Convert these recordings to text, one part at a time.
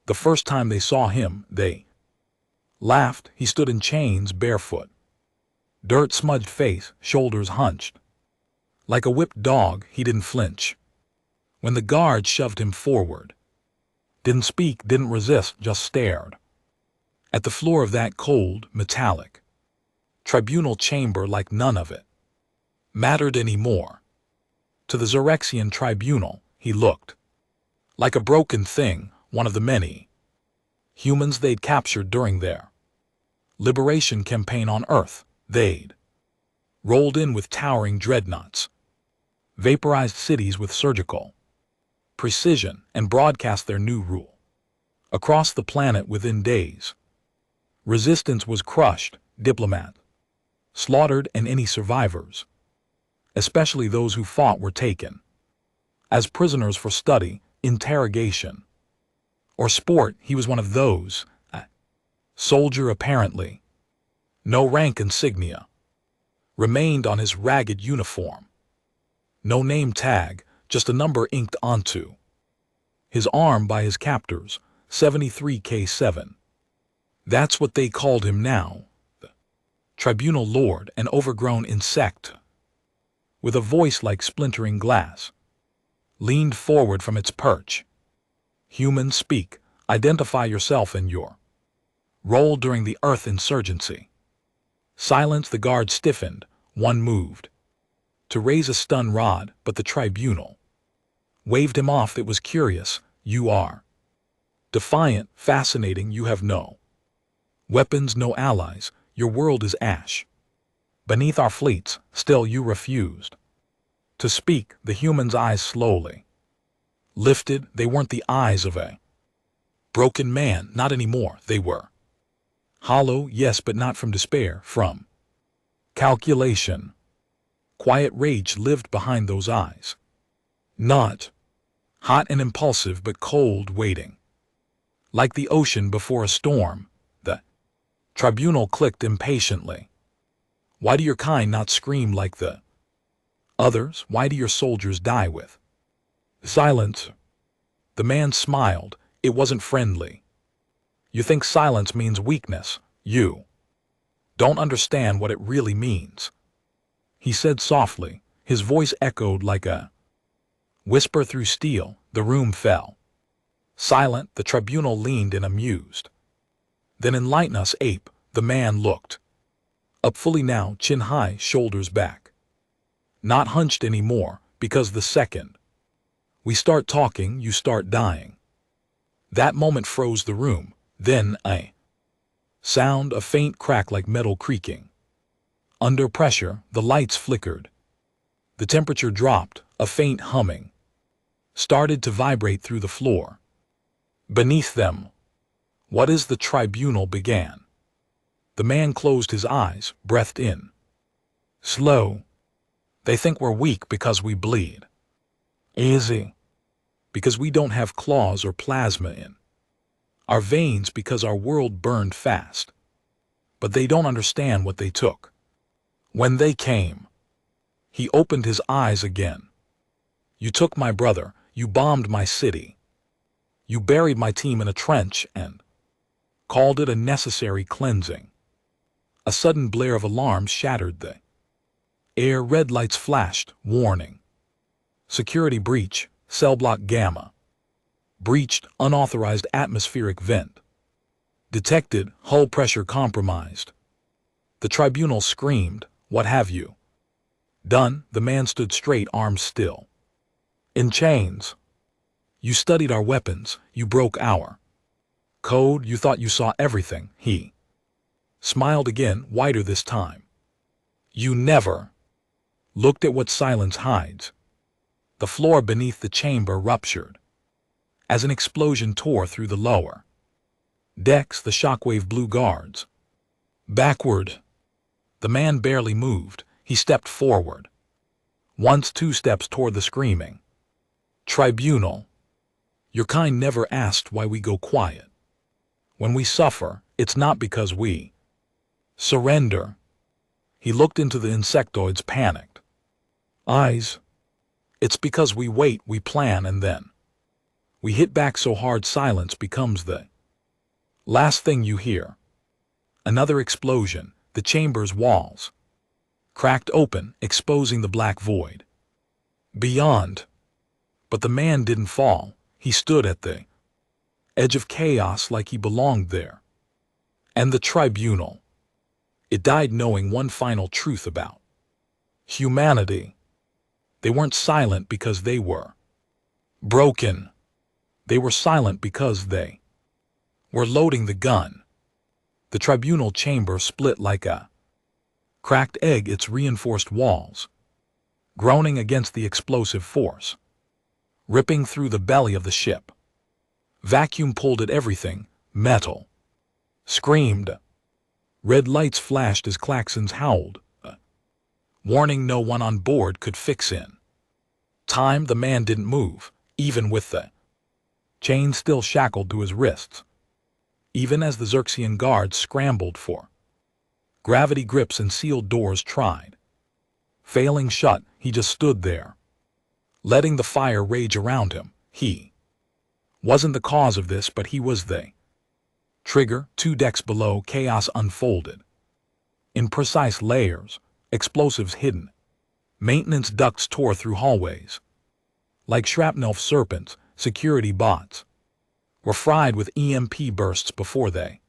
The first time they saw him, they laughed. He stood in chains, barefoot. Dirt-smudged face, shoulders hunched. Like a whipped dog, he didn't flinch. When the guards shoved him forward, didn't speak, didn't resist, just stared at the floor of that cold, metallic tribunal chamber like none of it mattered anymore. To the Xerexian tribunal, he looked like a broken thing, one of the many humans they'd captured during their liberation campaign on Earth. They'd rolled in with towering dreadnoughts, vaporized cities with surgical precision, and broadcast their new rule across the planet within days. Resistance was crushed, diplomat slaughtered, and any survivors, especially those who fought, were taken as prisoners for study, interrogation, or sport. He was one of those, a soldier apparently. No rank insignia remained on his ragged uniform. No name tag, just a number inked onto his arm by his captors, 73K7. That's what they called him now, the Tribunal Lord, an overgrown insect with a voice like splintering glass, leaned forward from its perch. Humans, speak, identify yourself and your role during the Earth insurgency. Silence. The guard stiffened, one moved to raise a stun rod, but the tribunal waved him off. It was curious. You are defiant, fascinating. You have no weapons, no allies. Your world is ash beneath our fleets. Still you refused to speak. The human's eyes slowly lifted. They weren't the eyes of a broken man, not anymore. They were hollow, yes, but not from despair, from calculation. Quiet rage lived behind those eyes. Not hot and impulsive, but cold, waiting. Like the ocean before a storm. The tribunal clicked impatiently. Why do your kind not scream like the others? Why do your soldiers die with silence? The man smiled. It wasn't friendly. You think silence means weakness. You don't understand what it really means, he said softly. His voice echoed like a whisper through steel. The room fell silent. The tribunal leaned in, amused. Then enlighten us, ape. The man looked up fully now, chin high, shoulders back. Not hunched anymore, because the second we start talking, you start dying. That moment froze the room. Then a sound, a faint crack like metal creaking. Under pressure, the lights flickered. The temperature dropped. A faint humming started to vibrate through the floor beneath them. What is the tribunal began. The man closed his eyes, breathed in. Slow. They think we're weak because we bleed. Easy. Because we don't have claws or plasma in our veins, because our world burned fast. But they don't understand what they took when they came. He opened his eyes again. You took my brother. You bombed my city. You buried my team in a trench and called it a necessary cleansing. A sudden blare of alarms shattered the air. Red lights flashed, warning. Security breach, cell block Gamma. Breached, unauthorized atmospheric vent. Detected, hull pressure compromised. The tribunal screamed, what have you done? The man stood straight, arms still in chains. You studied our weapons. You broke our code. You thought you saw everything. He smiled again, wider this time. You never looked at what silence hides. The floor beneath the chamber ruptured as an explosion tore through the lower decks. The shockwave blew guards backward. The man barely moved. He stepped forward. Once, 2 steps toward the screaming tribunal. Your kind never asked why we go quiet. When we suffer, it's not because we surrender. He looked into the insectoid's panicked eyes. It's because we wait, we plan, and then We hit back so hard silence becomes the last thing you hear. Another explosion, the chamber's walls cracked open, exposing the black void beyond. But the man didn't fall. He stood at the edge of chaos like he belonged there. And the tribunal, it died knowing one final truth about humanity. They weren't silent because they were broken. They were silent because they were loading the gun. The tribunal chamber split like a cracked egg, its reinforced walls groaning against the explosive force ripping through the belly of the ship. Vacuum pulled at everything, metal screamed. Red lights flashed as klaxons howled, warning no one on board could fix in time. The man didn't move, even with the chain still shackled to his wrists. Even as the Xerxian guards scrambled for gravity grips and sealed doors tried failing shut, he just stood there, letting the fire rage around him. He wasn't the cause of this, but he was the trigger. 2 decks below, chaos unfolded. In precise layers, explosives hidden. Maintenance ducts tore through hallways. Like shrapnel serpents, security bots were fried with EMP bursts before they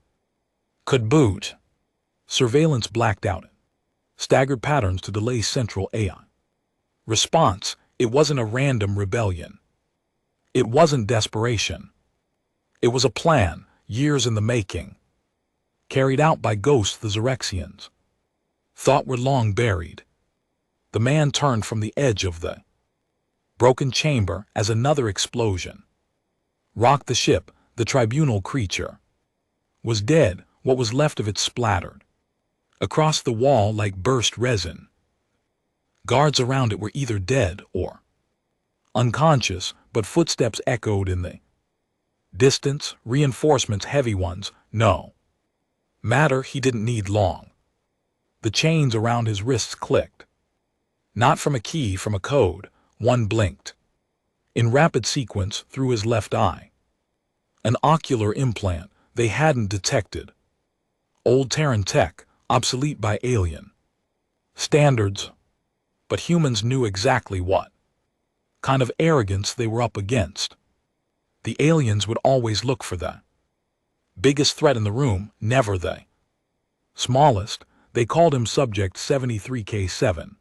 could boot. Surveillance blacked out. Staggered patterns to delay central AI response. It wasn't a random rebellion. It wasn't desperation. It was a plan, years in the making, carried out by ghosts the Xerexians thought were long buried. The man turned from the edge of the broken chamber as another explosion rocked the ship. The tribunal creature was dead. What was left of it splattered across the wall like burst resin. Guards around it were either dead or unconscious, but footsteps echoed in the distance, reinforcements, heavy ones. No matter, he didn't need long. The chains around his wrists clicked. Not from a key, from a code. One blinked in rapid sequence through his left eye. An ocular implant they hadn't detected. Old Terran tech, obsolete by alien standards. But humans knew exactly what kind of arrogance they were up against. The aliens would always look for the biggest threat in the room, never the smallest. They called him Subject 73K7.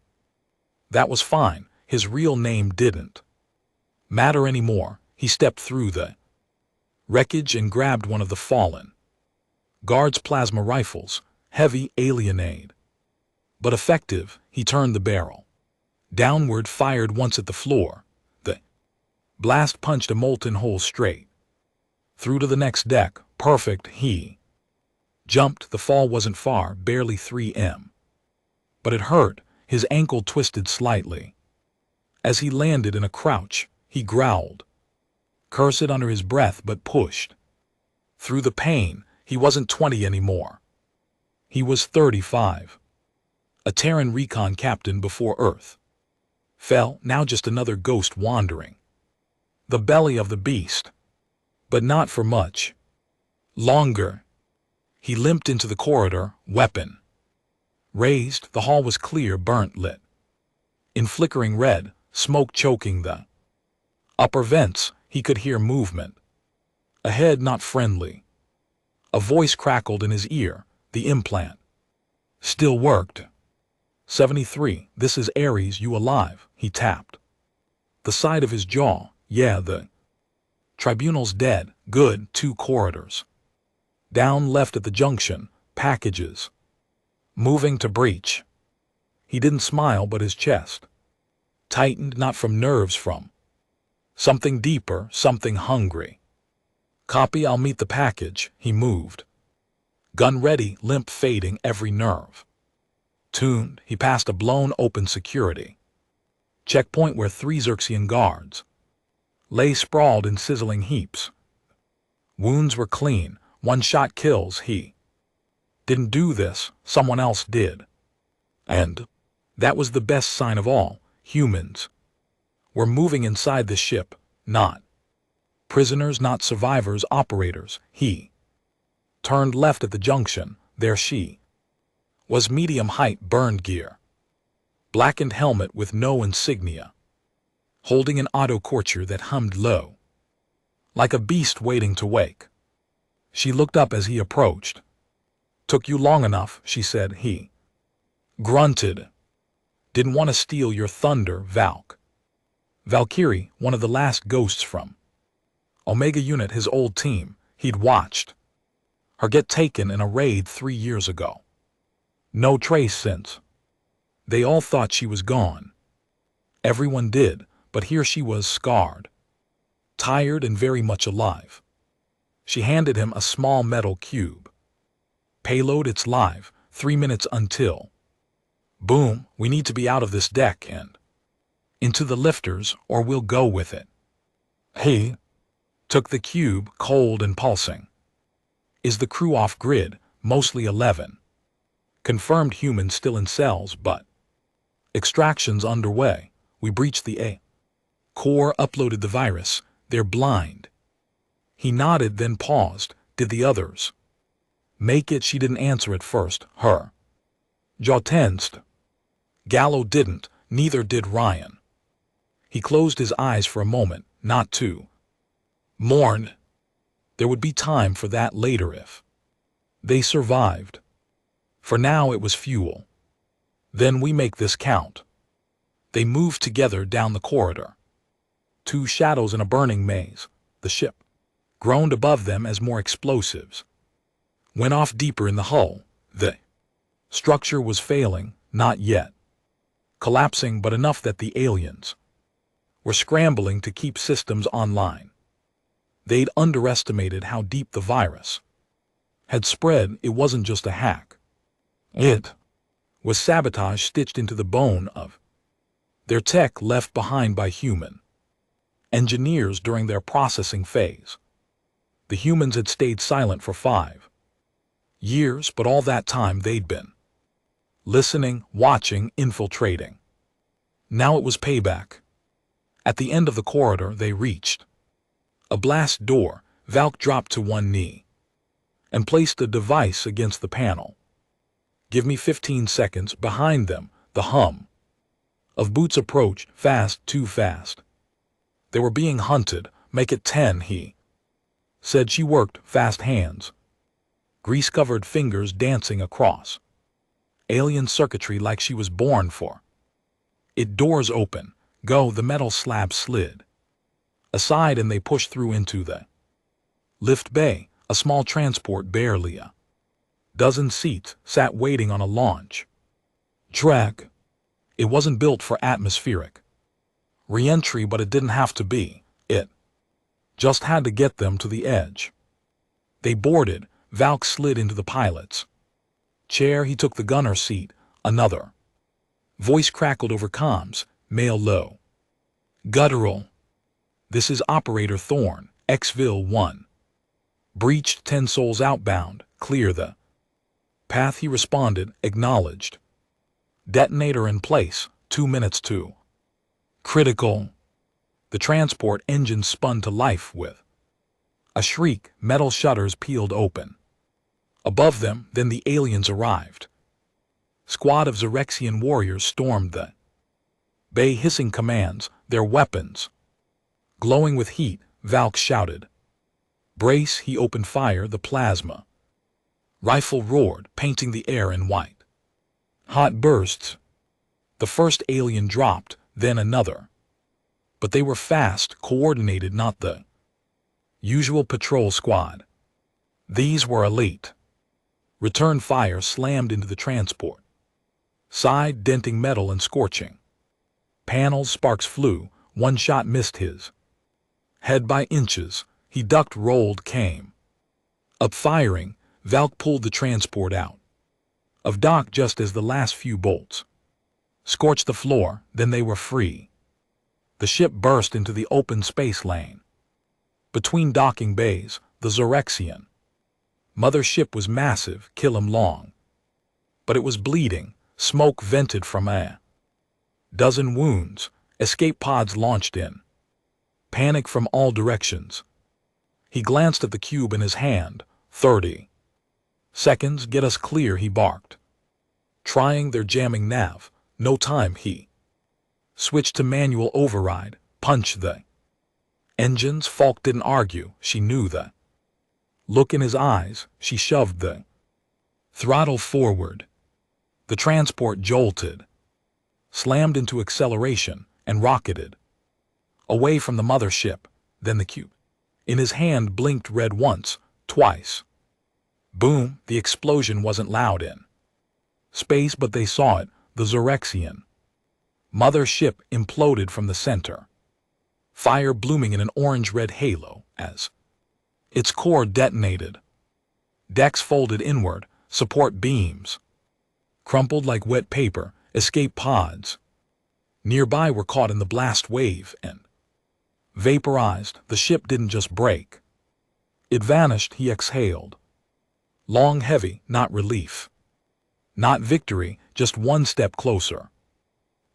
That was fine. His real name didn't matter anymore. He stepped through the wreckage and grabbed one of the fallen guards' plasma rifles, heavy, alien-aid, but effective. He turned the barrel downward, fired once at the floor. The blast punched a molten hole straight through to the next deck. Perfect. He jumped. The fall wasn't far, barely 3 m. But it hurt. His ankle twisted slightly. As he landed in a crouch, he growled, cursed under his breath, but pushed through the pain. He wasn't 20 anymore. He was 35. A Terran recon captain before Earth fell, now just another ghost wandering the belly of the beast. But not for much longer. He limped into the corridor, weapon raised. The hall was clear, burnt lit in flickering red, smoke choking the upper vents. He could hear movement ahead, not friendly. A voice crackled in his ear. The implant still worked. 73, this is Ares, you alive? He tapped the side of his jaw. Yeah, the tribunal's dead. Good. 2 corridors down, left at the junction, packages moving to breach. He didn't smile, but his chest tightened, not from nerves, from something deeper, something hungry. Copy, I'll meet the package. He moved. Gun ready, limp fading, every nerve tuned. He passed a blown open security checkpoint where 3 Xerxian guards lay sprawled in sizzling heaps. Wounds were clean. 1-shot kills. He didn't do this. Someone else did. And that was the best sign of all. Humans were moving inside the ship, not Prisoners, not survivors, operators. He turned left at the junction. There she was, medium height, burned gear, blackened helmet with no insignia, holding an auto-courture that hummed low, like a beast waiting to wake. She looked up as he approached. "Took you long enough," she said. He grunted. "Didn't want to steal your thunder, Valk." Valkyrie, one of the last ghosts from Omega Unit, his old team. He'd watched her get taken in a raid 3 years ago. No trace since. They all thought she was gone. Everyone did, but here she was, scarred, tired, and very much alive. She handed him a small metal cube. "Payload, it's live. 3 minutes until boom. We need to be out of this deck and into the lifters, or we'll go with it." He took the cube, cold and pulsing. "Is the crew off grid?" "Mostly 11. Confirmed humans still in cells, but extraction's underway. We breached the A core, uploaded the virus. They're blind." He nodded, then paused. "Did the others make it?" She didn't answer at first. Her jaw tensed. "Gallo didn't. Neither did Ryan." He closed his eyes for a moment, not to mourn. There would be time for that later if they survived. For now it was fuel. "Then we make this count." They moved together down the corridor. 2 shadows in a burning maze. The ship groaned above them as more explosives went off deeper in the hull. The structure was failing, not yet collapsing, but enough that the aliens were scrambling to keep systems online. They'd underestimated how deep the virus had spread. It wasn't just a hack. It was sabotage stitched into the bone of their tech, left behind by human engineers during their processing phase. The humans had stayed silent for 5 years, but all that time they'd been listening, watching, infiltrating. Now it was payback. At the end of the corridor they reached a blast door. Valk dropped to one knee and placed a device against the panel. "Give me 15 seconds." Behind them, the hum of boots approached, fast, too fast. They were being hunted. "Make it 10, he said. She worked, fast hands, grease-covered fingers dancing across alien circuitry like she was born for it. Doors open. "Go." The metal slab slid aside and they pushed through into the lift bay. A small transport, barely a dozen seats, sat waiting on a launch track. It wasn't built for atmospheric re-entry, but it didn't have to be. It just had to get them to the edge. They boarded. Valk slid into the pilot's chair. He took the gunner seat. Another voice crackled over comms. Male low, guttural. "This is Operator Thorne, Xville 1. Breached 10 souls outbound. Clear the path." He responded, acknowledged. "Detonator in place. 2 minutes to critical." The transport engine spun to life with a shriek. Metal shutters peeled open above them. Then the aliens arrived. Squad of Xerexian warriors stormed the bay, hissing commands, their weapons glowing with heat. Valk shouted, "Brace." He opened fire. The plasma rifle roared, painting the air in white hot bursts. The first alien dropped, then another. But they were fast, coordinated, not the usual patrol squad. These were elite. Return fire slammed into the transport side, denting metal and scorching panels. Sparks flew. One shot missed his head by inches. He ducked, rolled, came up firing. Valk pulled the transport out of dock just as the last few bolts scorched the floor. Then they were free. The ship burst into the open space lane between docking bays. The Xerexian mothership was massive, long, but it was bleeding. Smoke vented from a dozen wounds. Escape pods launched in panic from all directions. He glanced at the cube in his hand. 30 seconds, get us clear, he barked. Trying their jamming nav. No time, he switched to manual override. Punch the engines. Falk didn't argue. She knew the look in his eyes. She shoved the throttle forward. The transport jolted, slammed into acceleration, and rocketed away from the mothership. Then the cube in his hand blinked red once, twice. Boom! The explosion wasn't loud in space, but they saw it. The Zorexian mothership imploded from the center, fire blooming in an orange-red halo as its core detonated. Decks folded inward, support beams crumpled like wet paper, escape pods nearby were caught in the blast wave and vaporized. The ship didn't just break. It vanished, he exhaled. Long, heavy, not relief. Not victory, just one step closer.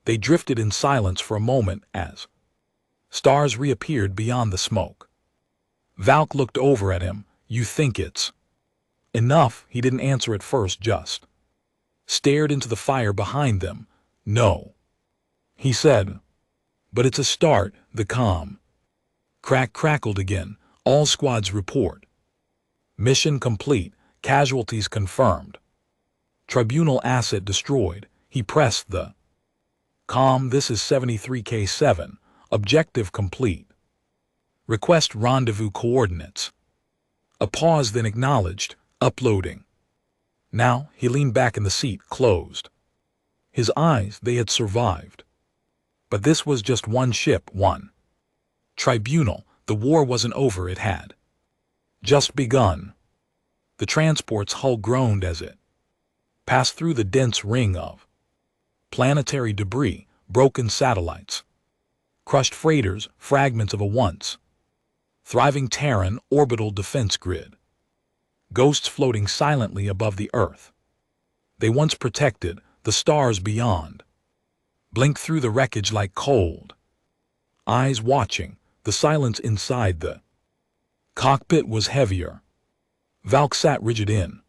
They drifted in silence for a moment as stars reappeared beyond the smoke. Valk looked over at him. You think it's enough? He didn't answer at first, just stared into the fire behind them. No, he said. But it's a start. The comm crackled again. All squads report. Mission complete. Casualties confirmed. Tribunal asset destroyed. He pressed the comm. This is 73K7. Objective complete. Request rendezvous coordinates. A pause, then acknowledged. Uploading. Now he leaned back in the seat, closed his eyes. They had survived. But this was just one ship, one tribunal. The war wasn't over. It had just begun. The transport's hull groaned as it passed through the dense ring of planetary debris, broken satellites, crushed freighters, fragments of a once thriving Terran orbital defense grid. Ghosts floating silently above the Earth they once protected. The stars beyond blinked through the wreckage like cold eyes watching. The silence inside the cockpit was heavier. Valk sat rigid in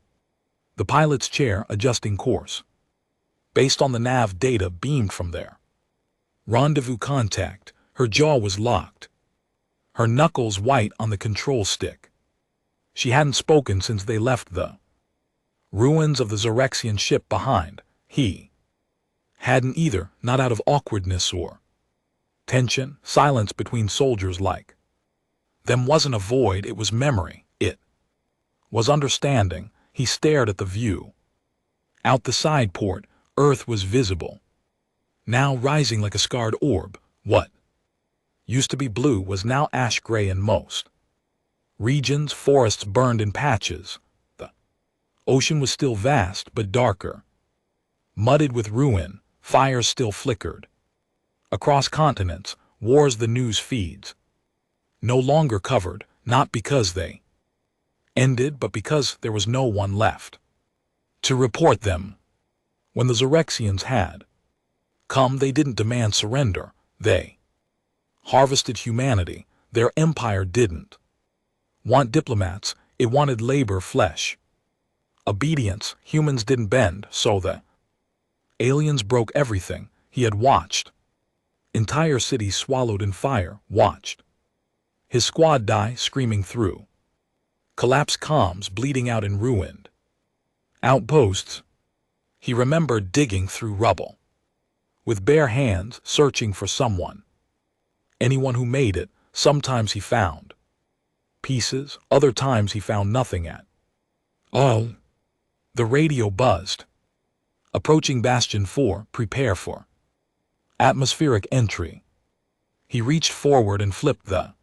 the pilot's chair, adjusting course based on the nav data beamed from there. Rendezvous contact. Her jaw was locked, her knuckles white on the control stick. She hadn't spoken since they left the ruins of the Zorexian ship behind. He hadn't either, not out of awkwardness or tension. Silence between soldiers like them wasn't a void, it was memory. It was understanding. He stared at the view. Out the side port, Earth was visible, now rising like a scarred orb. What used to be blue was now ash-gray in most regions. Forests burned in patches. The ocean was still vast, but darker, mudded with ruin. Fires still flickered. Across continents, wars the news feeds no longer covered, not because they ended, but because there was no one left to report them. When the Zorexians had come, they didn't demand surrender. They harvested humanity. Their empire didn't want diplomats. It wanted labor, flesh, obedience. Humans didn't bend, so the aliens broke everything. He had watched entire cities swallowed in fire, watched his squad die screaming through collapsed comms, bleeding out in ruined outposts. He remembered digging through rubble with bare hands, searching for someone, anyone who made it. Sometimes he found pieces, other times he found nothing at all. The radio buzzed. Approaching Bastion 4, prepare for atmospheric entry. He reached forward and flipped the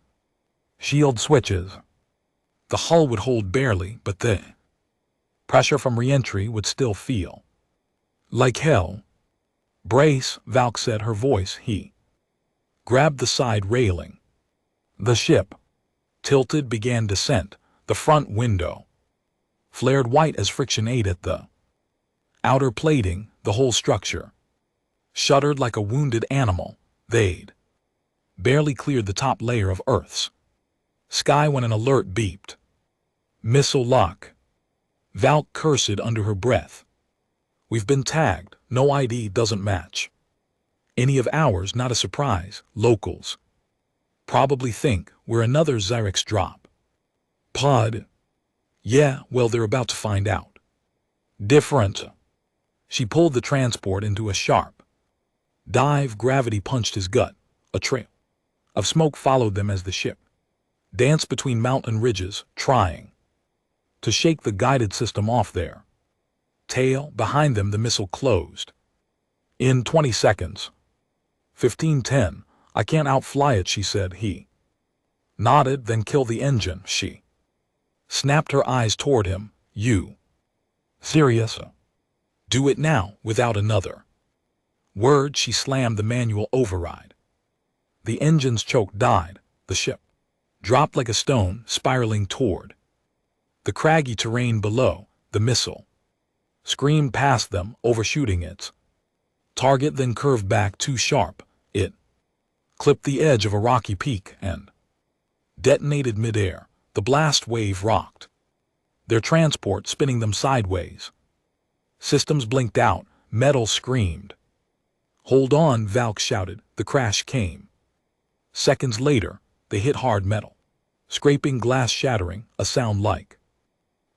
shield switches. The hull would hold barely, but the pressure from re-entry would still feel like hell. Brace, Valk said, her voice. He grabbed the side railing. The ship tilted, began descent. The front window flared white as friction ate at the outer plating. The whole structure shuddered like a wounded animal. They'd barely cleared the top layer of Earth's Sky when an alert beeped. Missile lock. Valk cursed under her breath. We've been tagged. No ID doesn't match. Any of ours, not a surprise. Locals. Probably think we're another Xyrex drop. Pod. Yeah, well, they're about to find out. Different. She pulled the transport into a sharp dive. Gravity punched his gut. A trail of smoke followed them as the ship danced between mountain ridges, trying to shake the guided system off their tail. Behind them, the missile closed. In 20 seconds. 15:10. I can't outfly it, she said. He nodded. Then kill the engine. She snapped her eyes toward him. You serious? Do it now, without another word. She slammed the manual override. The engine's choke died. The ship dropped like a stone, spiraling toward the craggy terrain below. The missile screamed past them, overshooting its target, then curved back too sharp. It clipped the edge of a rocky peak and detonated midair. The blast wave rocked their transport, spinning them sideways. Systems blinked out. Metal screamed. Hold on, Valk shouted. The crash came. Seconds later, they hit hard metal, scraping glass, shattering, a sound like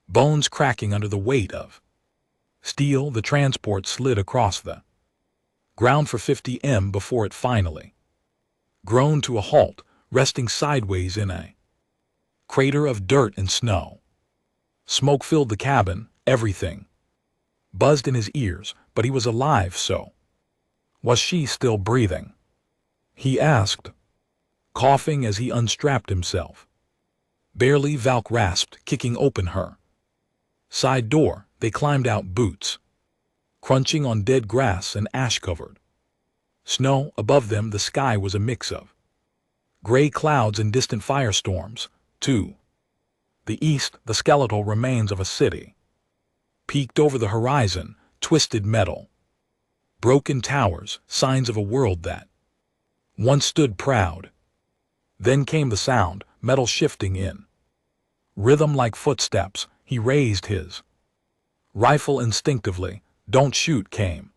bones cracking under the weight of steel. The transport slid across the ground for 50 m before it finally groaned to a halt, resting sideways in a crater of dirt and snow. Smoke filled the cabin. Everything buzzed in his ears, but he was alive. So was she still breathing? He asked, coughing as he unstrapped himself. Barely, Valk rasped, kicking open her side door. They climbed out, boots crunching on dead grass and ash-covered snow. Above them, the sky was a mix of gray clouds and distant firestorms. To the east, the skeletal remains of a city peeked over the horizon. Twisted metal, broken towers, signs of a world that once stood proud. Then came the sound, metal shifting in rhythm like footsteps. He raised his rifle instinctively. Don't shoot, came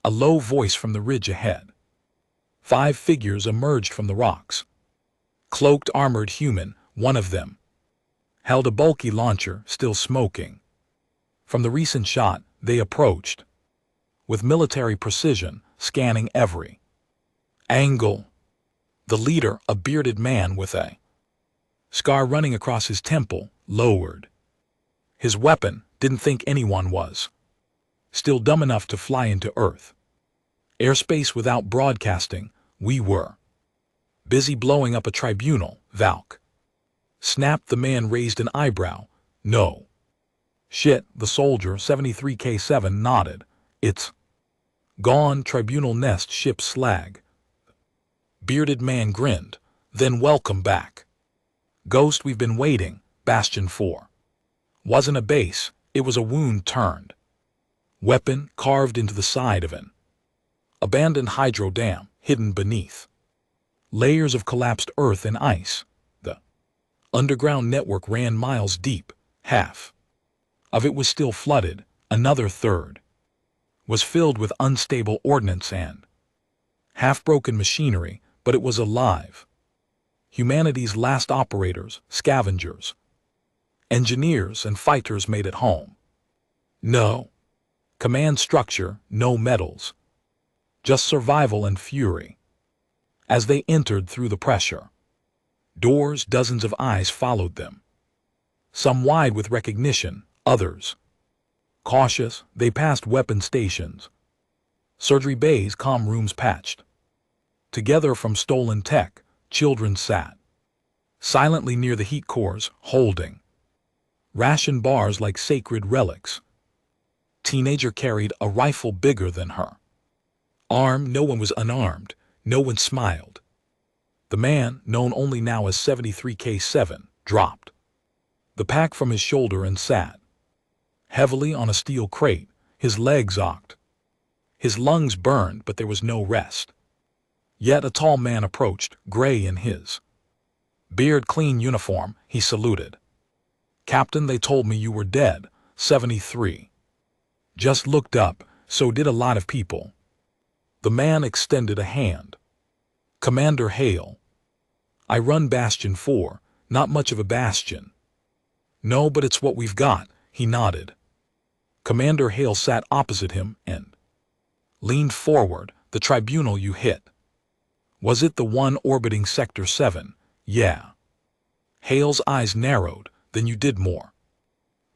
a low voice from the ridge ahead. 5 figures emerged from the rocks. Cloaked, armored human. One of them held a bulky launcher, still smoking. From the recent shot, they approached with military precision, scanning every angle. The leader, a bearded man with a scar running across his temple, lowered his weapon. Didn't think anyone was still dumb enough to fly into Earth airspace without broadcasting. We were busy blowing up a tribunal. Valk snapped. The man raised an eyebrow. No shit. The soldier, 73K7, nodded. It's gone. Tribunal nest, ship slag. Bearded man grinned. Then welcome back, Ghost. We've been waiting. Bastion 4 wasn't a base. It was a wound turned weapon carved into the side of an abandoned hydro dam, hidden beneath layers of collapsed earth and ice. The underground network ran miles deep. Half of it was still flooded. Another third was filled with unstable ordnance and half-broken machinery, but it was alive. Humanity's last operators, scavengers, engineers, and fighters made it home. No command structure, no medals, just survival and fury. As they entered through the pressure doors, dozens of eyes followed them. Some wide with recognition, others cautious. They passed weapon stations, surgery bays, comm rooms patched together from stolen tech. Children sat silently near the heat cores, holding ration bars like sacred relics. Teenager carried a rifle bigger than her arm. No one was unarmed. No one smiled. The man, known only now as 73K7, dropped the pack from his shoulder and sat heavily on a steel crate. His legs ocked. His lungs burned, but there was no rest. Yet a tall man approached, gray in his Beard clean uniform, he saluted. Captain, they told me you were dead. 73. Just looked up, so did a lot of people. The man extended a hand. Commander Hale. I run Bastion 4, not much of a bastion. No, but it's what we've got, he nodded. Commander Hale sat opposite him and leaned forward. The tribunal you hit. Was it the one orbiting Sector 7? Yeah. Hale's eyes narrowed. Then you did more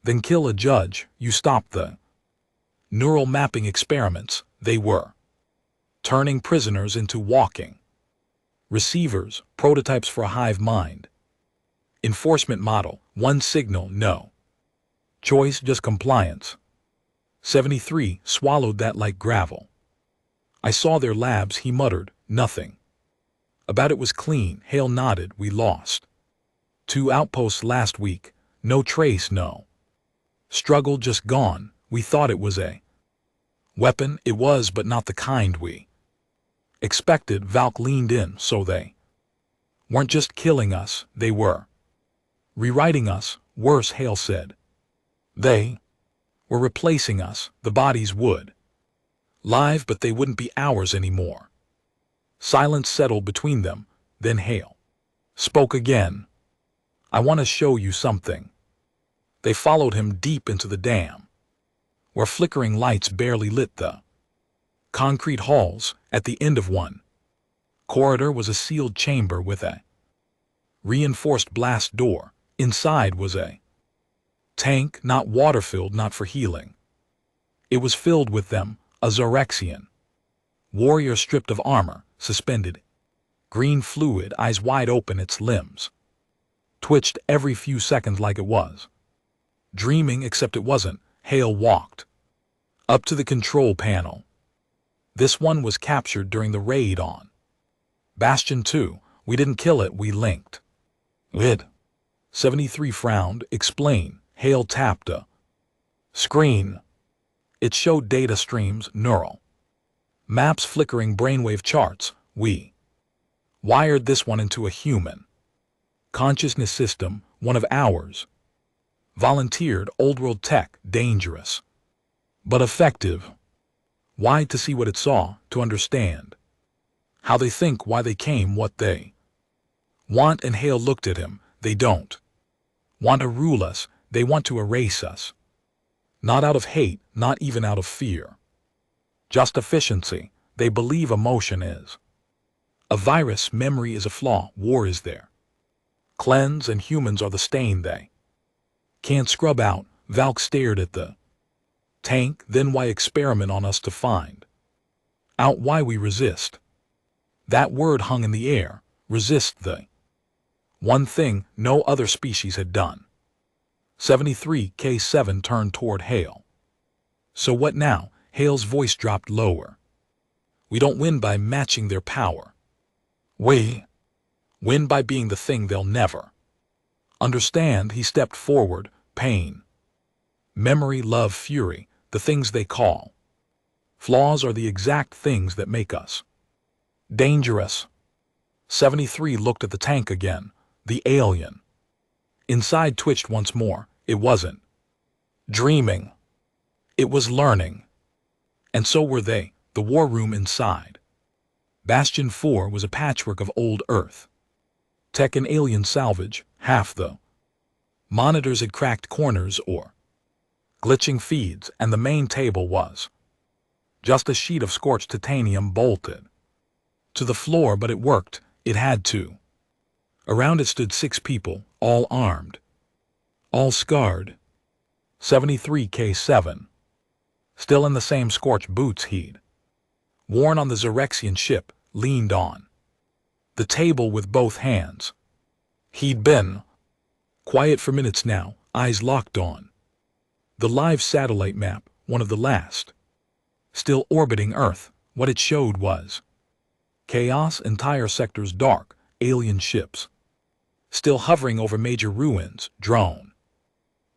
than kill a judge. You stopped the neural mapping experiments. They were turning prisoners into walking receivers, prototypes for a hive mind. Enforcement model, one signal, no choice, just compliance. 73 swallowed that like gravel. I saw their labs, he muttered. Nothing about it was clean. Hale nodded. We lost 2 outposts last week. No trace, no struggle, just gone. We thought it was a weapon. It was, but not the kind we expected. Valk leaned in. So they weren't just killing us, they were rewriting us. Worse, Hale said. They were replacing us. The bodies would live, but they wouldn't be ours anymore. Silence settled between them. Then Hale spoke again. I want to show you something. They followed him deep into the dam, where flickering lights barely lit the concrete halls. At the end of one corridor was a sealed chamber with a reinforced blast door. Inside was a tank, not water-filled, not for healing. It was filled with them, a Zorexian warrior stripped of armor, suspended green fluid, eyes wide open. Its limbs twitched every few seconds like it was dreaming, except it wasn't. Hale walked up to the control panel. This one was captured during the raid on Bastion 2. We didn't kill it, we linked it. 73 frowned. Explain. Hale tapped a screen. It showed data streams, neural maps, flickering brainwave charts. We wired this one into a human consciousness system, one of ours. Volunteered, old world tech, dangerous but effective. Why? To see what it saw, to understand how they think, why they came, what they want. And Hale looked at him. They don't want to rule us, they want to erase us. Not out of hate, not even out of fear. Just efficiency. They believe emotion is a virus, memory is a flaw, war is their cleanse, and humans are the stain they can't scrub out. Valk stared at the tank. Then why experiment on us to find out why we resist? That word hung in the air. Resist, the one thing no other species had done. 73K7 turned toward Hale. So what now? Hale's voice dropped lower. We don't win by matching their power. We win by being the thing they'll never understand. He stepped forward. Pain, memory, love, fury, the things they call flaws are the exact things that make us dangerous. 73 looked at the tank again. The alien inside twitched once more. It wasn't dreaming. It was learning. And so were they. The war room inside Bastion 4 was a patchwork of old Earth tech and alien salvage. Half the monitors had cracked corners or glitching feeds, and the main table was just a sheet of scorched titanium bolted to the floor. But it worked. It had to. Around it stood 6 people, all armed, all scarred. 73K7, still in the same scorched boots he'd worn on the Zorexian ship, leaned on the table with both hands. He'd been quiet for minutes now, eyes locked on the live satellite map, one of the last still orbiting Earth. What it showed was chaos, entire sectors dark, alien ships still hovering over major ruins, drone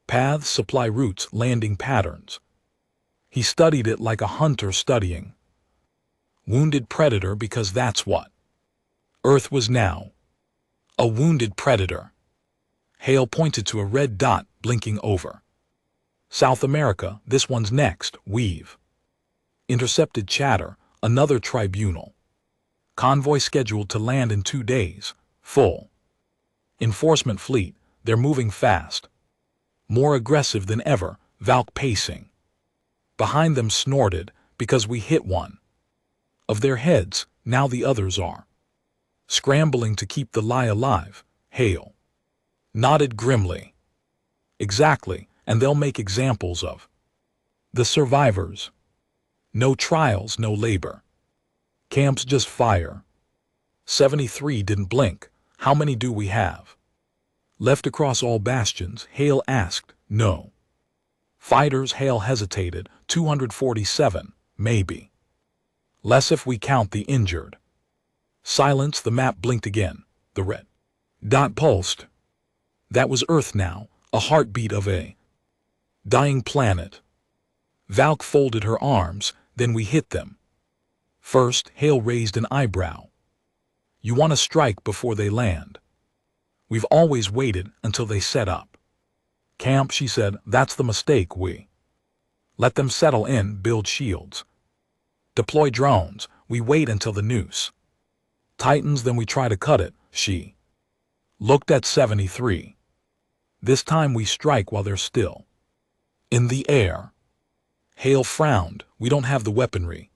paths, supply routes, landing patterns. He studied it like a hunter studying wounded predator, because that's what Earth was now. A wounded predator. Hale pointed to a red dot blinking over. South America, this one's next, weave. Intercepted chatter, another tribunal. Convoy scheduled to land in 2 days, full. Enforcement fleet, they're moving fast. More aggressive than ever, Valk pacing. Behind them snorted, because we hit one. Of their heads, now the others are. Scrambling to keep the lie alive, Hale nodded grimly. Exactly, and they'll make examples of the survivors. No trials, no labor. Camps just fire. 73 didn't blink. How many do we have? Left across all bastions, Hale asked. No. Fighters, Hale hesitated. 247, maybe. Less if we count the injured. Silence, the map blinked again. The red dot pulsed. That was Earth now, a heartbeat of a dying planet. Valk folded her arms, then we hit them. First, Hale raised an eyebrow. You want to strike before they land. We've always waited until they set up. Camp, she said, that's the mistake. We let them settle in, build shields. Deploy drones, we wait until the noose tightens, then we try to cut it, she looked at 73. This time we strike while they're still in the air. Hale frowned. We don't have the weaponry.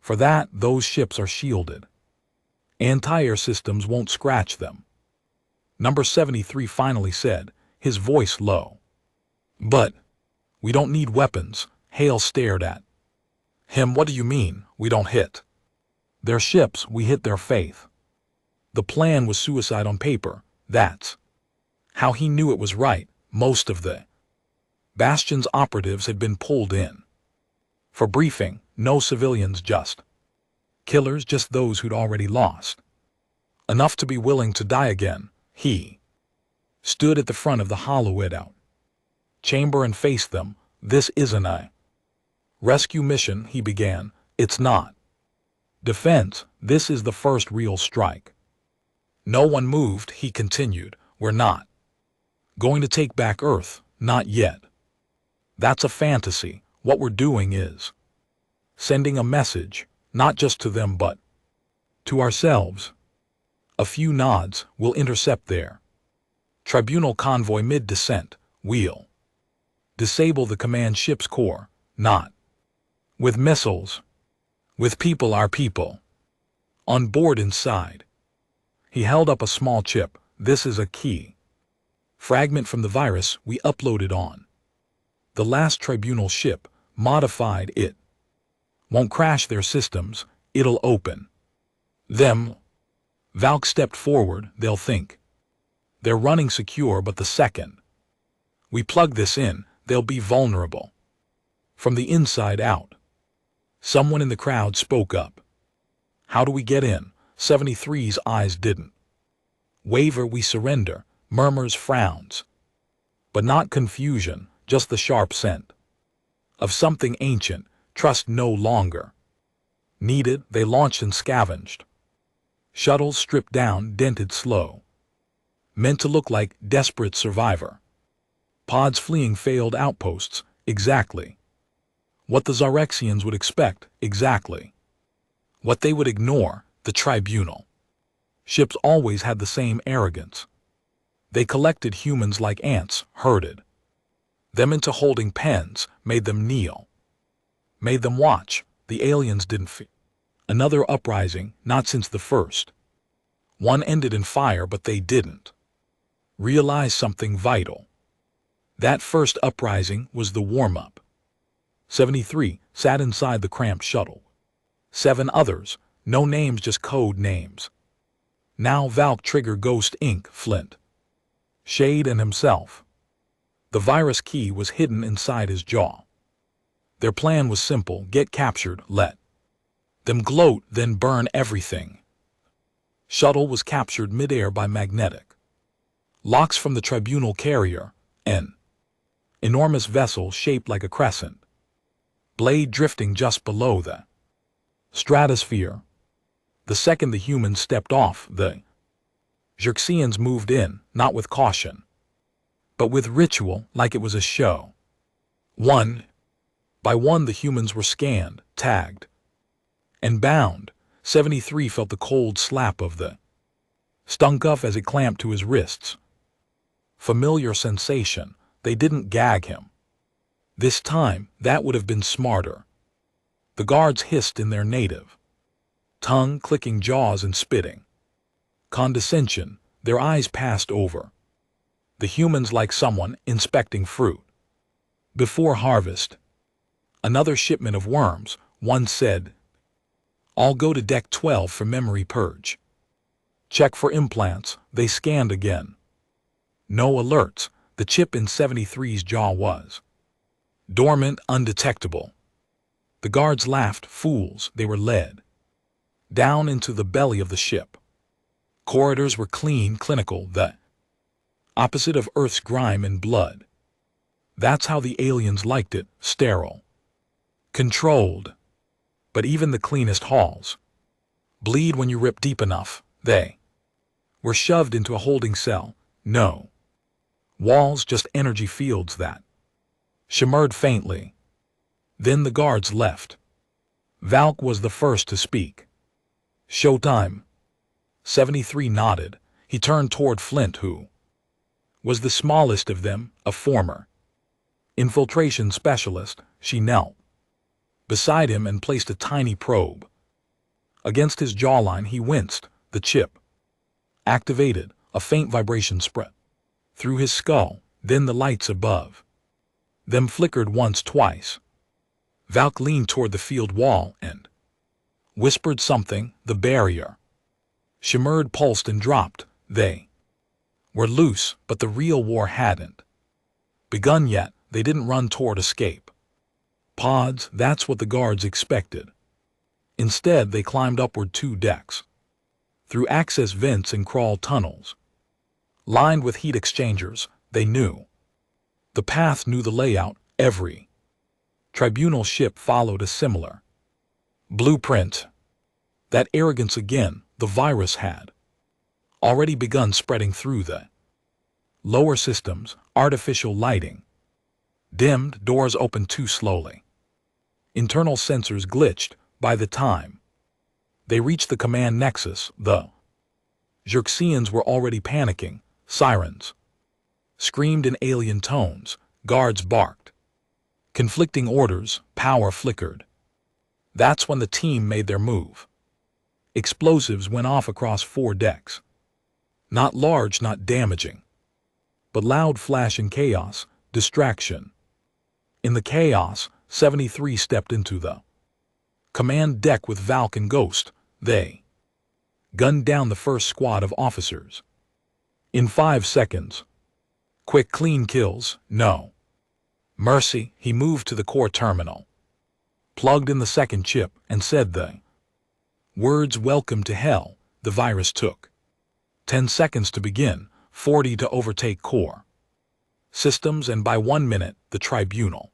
For that, those ships are shielded. Anti-air systems won't scratch them. Number 73 finally said, his voice low. But we don't need weapons. Hale stared at him. What do you mean, we don't hit their ships, we hit their faith? The plan was suicide on paper. That's how he knew it was right. Most of the Bastion's operatives had been pulled in for briefing. No civilians, just killers, just those who'd already lost enough to be willing to die again. He stood at the front of the hollow out chamber and faced them. This isn't a rescue mission, he began. It's not defense. This is the first real strike. No one moved, he continued. We're not going to take back Earth, not yet. That's a fantasy. What we're doing is sending a message, not just to them but to ourselves. A few nods, we'll intercept their tribunal convoy mid-descent. We'll disable the command ship's core, not with missiles, with people, our people, on board inside. He held up a small chip. This is a key fragment from the virus we uploaded on the last tribunal ship. Modified it. Won't crash their systems, it'll open them. Valk stepped forward. They'll think they're running secure, but the second we plug this in, they'll be vulnerable from the inside out. Someone in the crowd spoke up. How do we get in? 73's eyes didn't waver. We surrender. Murmurs, frowns, but not confusion, just the sharp scent of something ancient. Trust no longer needed. They launched and scavenged. Shuttles stripped down, dented slow, meant to look like desperate survivor. Pods fleeing failed outposts. Exactly what the Zarexians would expect. Exactly what they would ignore. The tribunal ships always had the same arrogance. They collected humans like ants, herded them into holding pens, made them kneel, made them watch. The aliens didn't fear another uprising, not since the first one ended in fire, but they didn't realize something vital. That first uprising was the warm-up. 73 sat inside the cramped shuttle. 7 others, no names, just code names. Now Valk, Trigger, Ghost, Inc., Flint, Shade, and himself. The virus key was hidden inside his jaw. Their plan was simple: get captured, let them gloat, then burn everything. Shuttle was captured midair by magnetic locks from the tribunal carrier, an enormous vessel shaped like a crescent, blade drifting just below the stratosphere. The second the humans stepped off the Xerxians moved in, not with caution, but with ritual, like it was a show. One by one the humans were scanned, tagged, and bound. 73 felt the cold slap of the stun cuff as it clamped to his wrists. Familiar sensation. They didn't gag him. This time, that would have been smarter. The guards hissed in their native tongue, clicking jaws and spitting condescension. Their eyes passed over the humans like someone inspecting fruit before harvest. Another shipment of worms, one said. I'll go to deck 12 for memory purge. Check for implants. They scanned again. No alerts. The chip in 73's jaw was dormant, undetectable. The guards laughed. Fools. They were led down into the belly of the ship. Corridors were clean, clinical, the opposite of Earth's grime and blood. That's how the aliens liked it, sterile, controlled. But even the cleanest halls bleed when you rip deep enough. They were shoved into a holding cell. No walls, just energy fields that shimmered faintly. Then the guards left. Valk was the first to speak. Showtime. 73 nodded. He turned toward Flint, who was the smallest of them, a former infiltration specialist. She knelt beside him and placed a tiny probe against his jawline. He winced. The chip activated. A faint vibration spread through his skull. Then the lights above them flickered once, twice. Valk leaned toward the field wall and whispered something. The barrier shimmered, pulsed, and dropped. They were loose, but the real war hadn't begun yet. They didn't run toward escape pods. That's what the guards expected. Instead, they climbed upward 2 decks, through access vents and crawl tunnels lined with heat exchangers. They knew the path, knew the layout. Every tribunal ship followed a similar blueprint. That arrogance again. The virus had already begun spreading through the lower systems. Artificial lighting dimmed, doors opened too slowly. Internal sensors glitched. By the time they reached the command nexus, the Xerxians were already panicking. Sirens screamed in alien tones. Guards barked conflicting orders. Power flickered. That's when the team made their move. Explosives went off across 4 decks. Not large, not damaging, but loud, flashing chaos, distraction. In the chaos, 73 stepped into the command deck with Valk and Ghost. They gunned down the first squad of officers in 5 seconds. Quick, clean kills. No mercy. He moved to the core terminal, plugged in the second chip, and said the words, "Welcome to hell." The virus took 10 seconds to begin, 40 to overtake core systems, and by 1 minute, the tribunal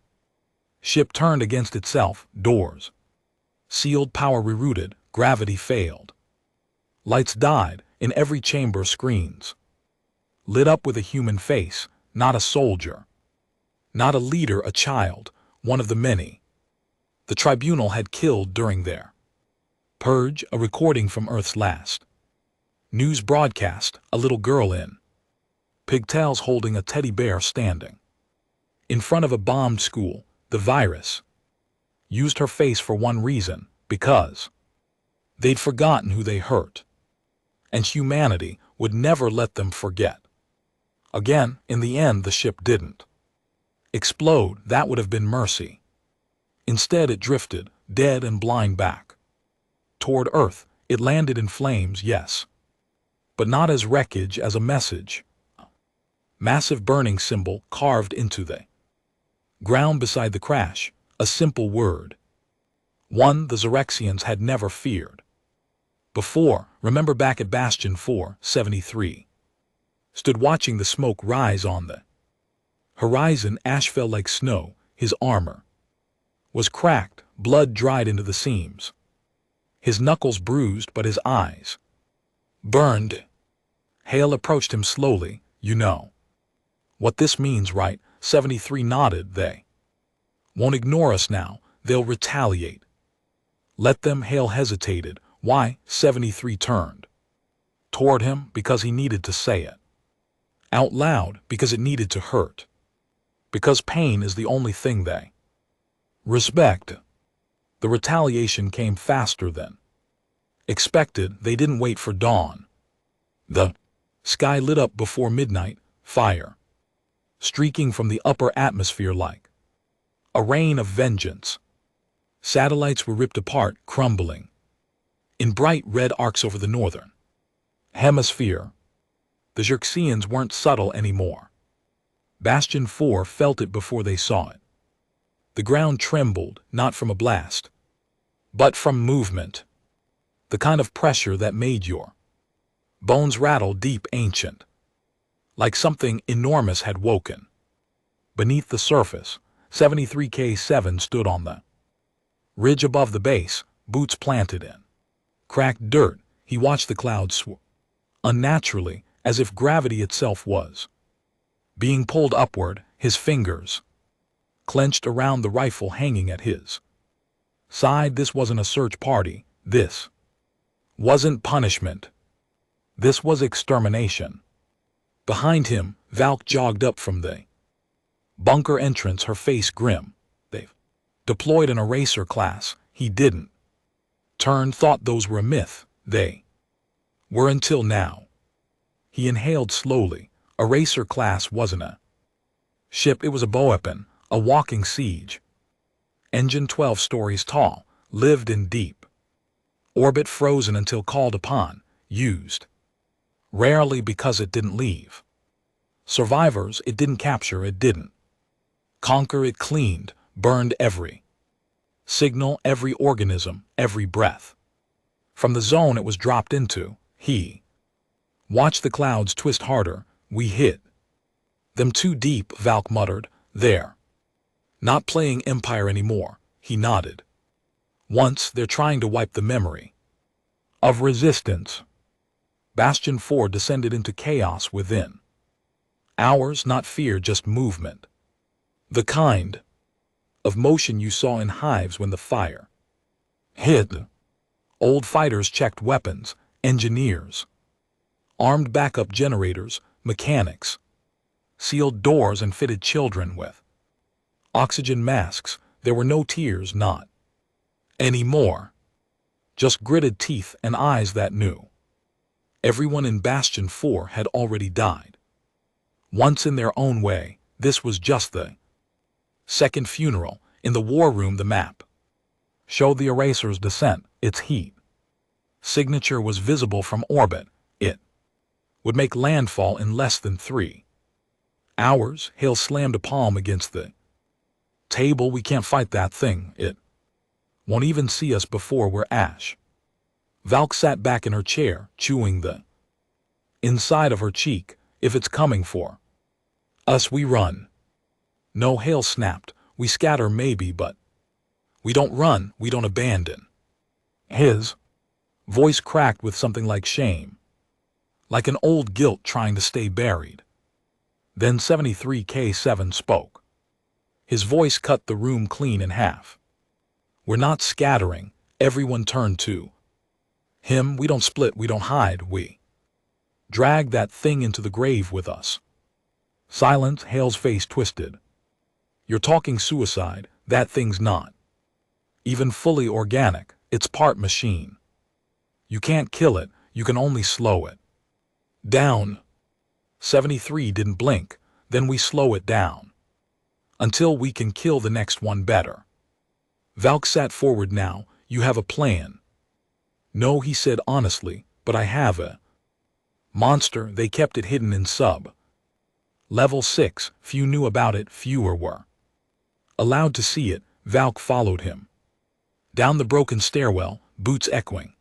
ship turned against itself. Doors sealed, power rerouted, gravity failed. Lights died. In every chamber, screens lit up with a human face, not a soldier, not a leader, a child, one of the many the tribunal had killed during their purge. A recording from Earth's last news broadcast. A little girl in pigtails holding a teddy bear standing in front of a bombed school. The virus used her face for one reason, because they'd forgotten who they hurt, and humanity would never let them forget. Again, in the end, the ship didn't explode. That would have been mercy. Instead, it drifted, dead and blind, back toward Earth. It landed in flames, yes, but not as wreckage, as a message. Massive burning symbol carved into the ground beside the crash. A simple word, one the Xerxians had never feared before. Remember back at Bastion 4, 73 stood watching the smoke rise on the horizon. Ash fell like snow. His armor was cracked, blood dried into the seams. His knuckles bruised, but his eyes burned. Hale approached him slowly. You know what this means, right? 73 nodded. They won't ignore us now. They'll retaliate. Let them. Hale hesitated. Why? 73 turned toward him because he needed to say it out loud, because it needed to hurt, because pain is the only thing they respect. The retaliation came faster than expected. They didn't wait for dawn. The sky lit up before midnight, fire streaking from the upper atmosphere like a rain of vengeance. Satellites were ripped apart, crumbling in bright red arcs over the northern hemisphere. The Xerxians weren't subtle anymore. Bastion 4 felt it before they saw it. The ground trembled, not from a blast, but from movement. The kind of pressure that made your bones rattle deep, ancient, like something enormous had woken. Beneath the surface, 73K7 stood on the ridge above the base, boots planted in cracked dirt. He watched the clouds swoop unnaturally, as if gravity itself was being pulled upward. His fingers clenched around the rifle hanging at his side. This wasn't a search party. This wasn't punishment. This was extermination. Behind him, Valk jogged up from the bunker entrance, her face grim. They've deployed an eraser class. He didn't turn, thought those were a myth. They were until now. He inhaled slowly. Eraser class wasn't a ship, it was a weapon, a walking siege. Engine 12 stories tall, lived in deep orbit, frozen until called upon, used rarely because it didn't leave survivors. It didn't capture, it didn't conquer, it cleaned, burned every signal, every organism, every breath. From the zone it was dropped into, he watched the clouds twist harder. We hit them too deep, Valk muttered. They're not playing Empire anymore. He nodded. Once, they're trying to wipe the memory of resistance. Bastion 4 descended into chaos within hours, not fear, just movement. The kind of motion you saw in hives when the fire hit. Old fighters checked weapons, engineers armed backup generators, mechanics sealed doors and fitted children with oxygen masks. There were no tears, not anymore. Just gritted teeth and eyes that knew. Everyone in Bastion 4 had already died. Once in their own way. This was just the second funeral. In the war room, the map showed the eraser's descent. Its heat signature was visible from orbit. It would make landfall in less than 3 hours. Hale slammed a palm against the table. We can't fight that thing. It won't even see us before we're ash. Valk sat back in her chair, chewing the inside of her cheek. If it's coming for us, we run. No, Hale snapped. We scatter maybe, but we don't run, we don't abandon. His voice cracked with something like shame, like an old guilt trying to stay buried. Then 73K7 spoke. His voice cut the room clean in half. We're not scattering. Everyone turned to him. We don't split, we don't hide, we drag that thing into the grave with us. Silence. Hale's face twisted. You're talking suicide. That thing's not even fully organic. It's part machine. You can't kill it, you can only slow it down. 73 didn't blink. Then we slow it down until we can kill the next one better. Valk sat forward now. You have a plan? No, he said honestly, but I have a monster. They kept it hidden in sub level 6. Few knew about it, fewer were allowed to see it. Valk followed him down the broken stairwell, boots echoing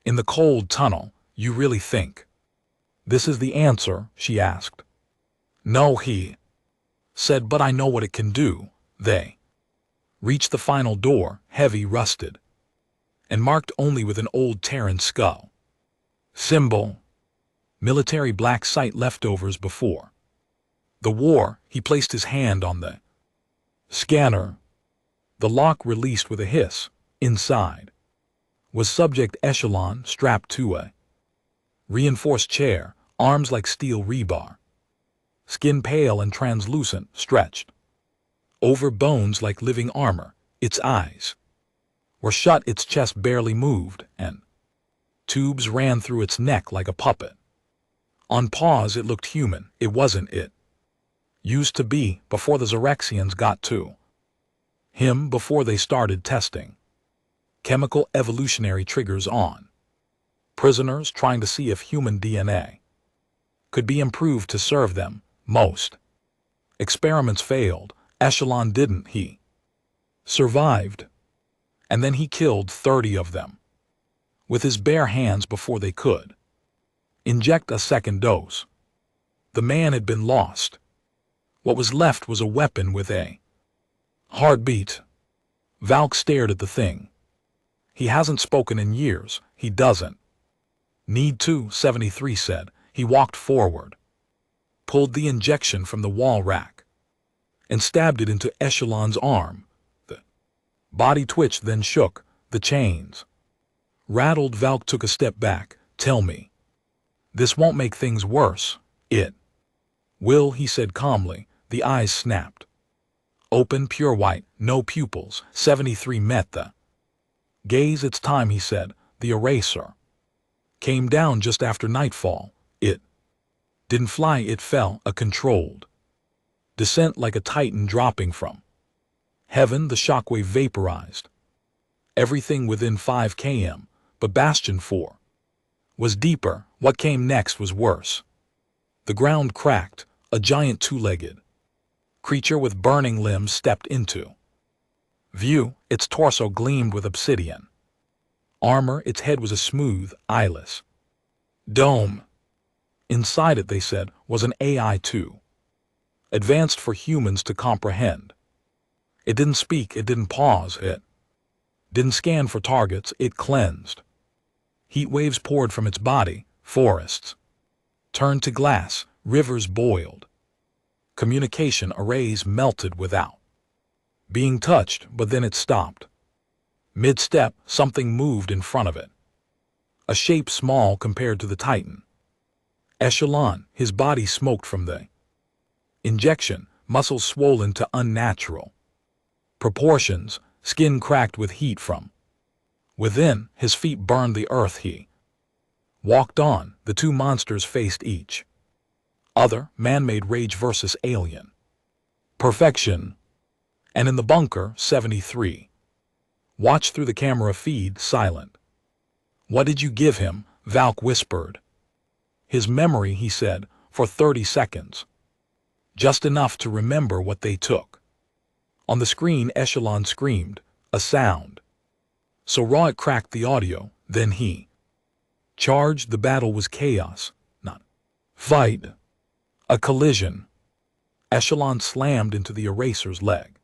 in the cold tunnel. You really think this is the answer? She asked. No, he said, but I know what it can do. They reached the final door, heavy, rusted, and marked only with an old Terran skull symbol. Military black site leftovers before the war. He placed his hand on the scanner. The lock released with a hiss. Inside was Subject Echelon strapped to a reinforced chair, arms like steel rebar, skin pale and translucent, stretched over bones like living armor. Its eyes were shut, its chest barely moved, and tubes ran through its neck like a puppet. On pause, it looked human. It wasn't it used to be before the Xerexians got to him, before they started testing chemical evolutionary triggers on prisoners, trying to see if human DNA could be improved to serve them. Most experiments failed. Echelon didn't. He survived. And then he killed 30 of them with his bare hands before they could inject a second dose. The man had been lost. What was left was a weapon with a heartbeat. Valk stared at the thing. He hasn't spoken in years. He doesn't need to, 73 said. He walked forward, pulled the injection from the wall rack, and stabbed it into Echelon's arm. The body twitched, then shook. The chains rattled. Valk took a step back. Tell me, this won't make things worse. It will, he said calmly. The eyes snapped open, pure white, no pupils. 73 met the gaze. It's time, he said. The eraser came down just after nightfall. It didn't fly, it fell, a controlled descent like a titan dropping from heaven. The shockwave vaporized everything within 5 km, but Bastion 4 was deeper. What came next was worse. The ground cracked. A giant two-legged creature with burning limbs stepped into view. Its torso gleamed with obsidian armor. Its head was a smooth, eyeless dome. Inside it, they said, was an AI too advanced for humans to comprehend. It didn't speak, it didn't pause, it didn't scan for targets, it cleansed. Heat waves poured from its body, forests turned to glass, rivers boiled. Communication arrays melted without being touched, but then it stopped. Mid-step, something moved in front of it. A shape small compared to the Titan. Echelon, his body smoked from the injection, muscles swollen to unnatural proportions, skin cracked with heat from within. His feet burned the earth. He walked on. The two monsters faced each other, man-made rage versus alien perfection. And in the bunker, 73 watched through the camera feed, silent. What did you give him? Valk whispered. His memory, he said, for 30 seconds. Just enough to remember what they took. On the screen, Echelon screamed, a sound so raw it cracked the audio. Then he charged. The battle was chaos, not fight. A collision. Echelon slammed into the eraser's leg,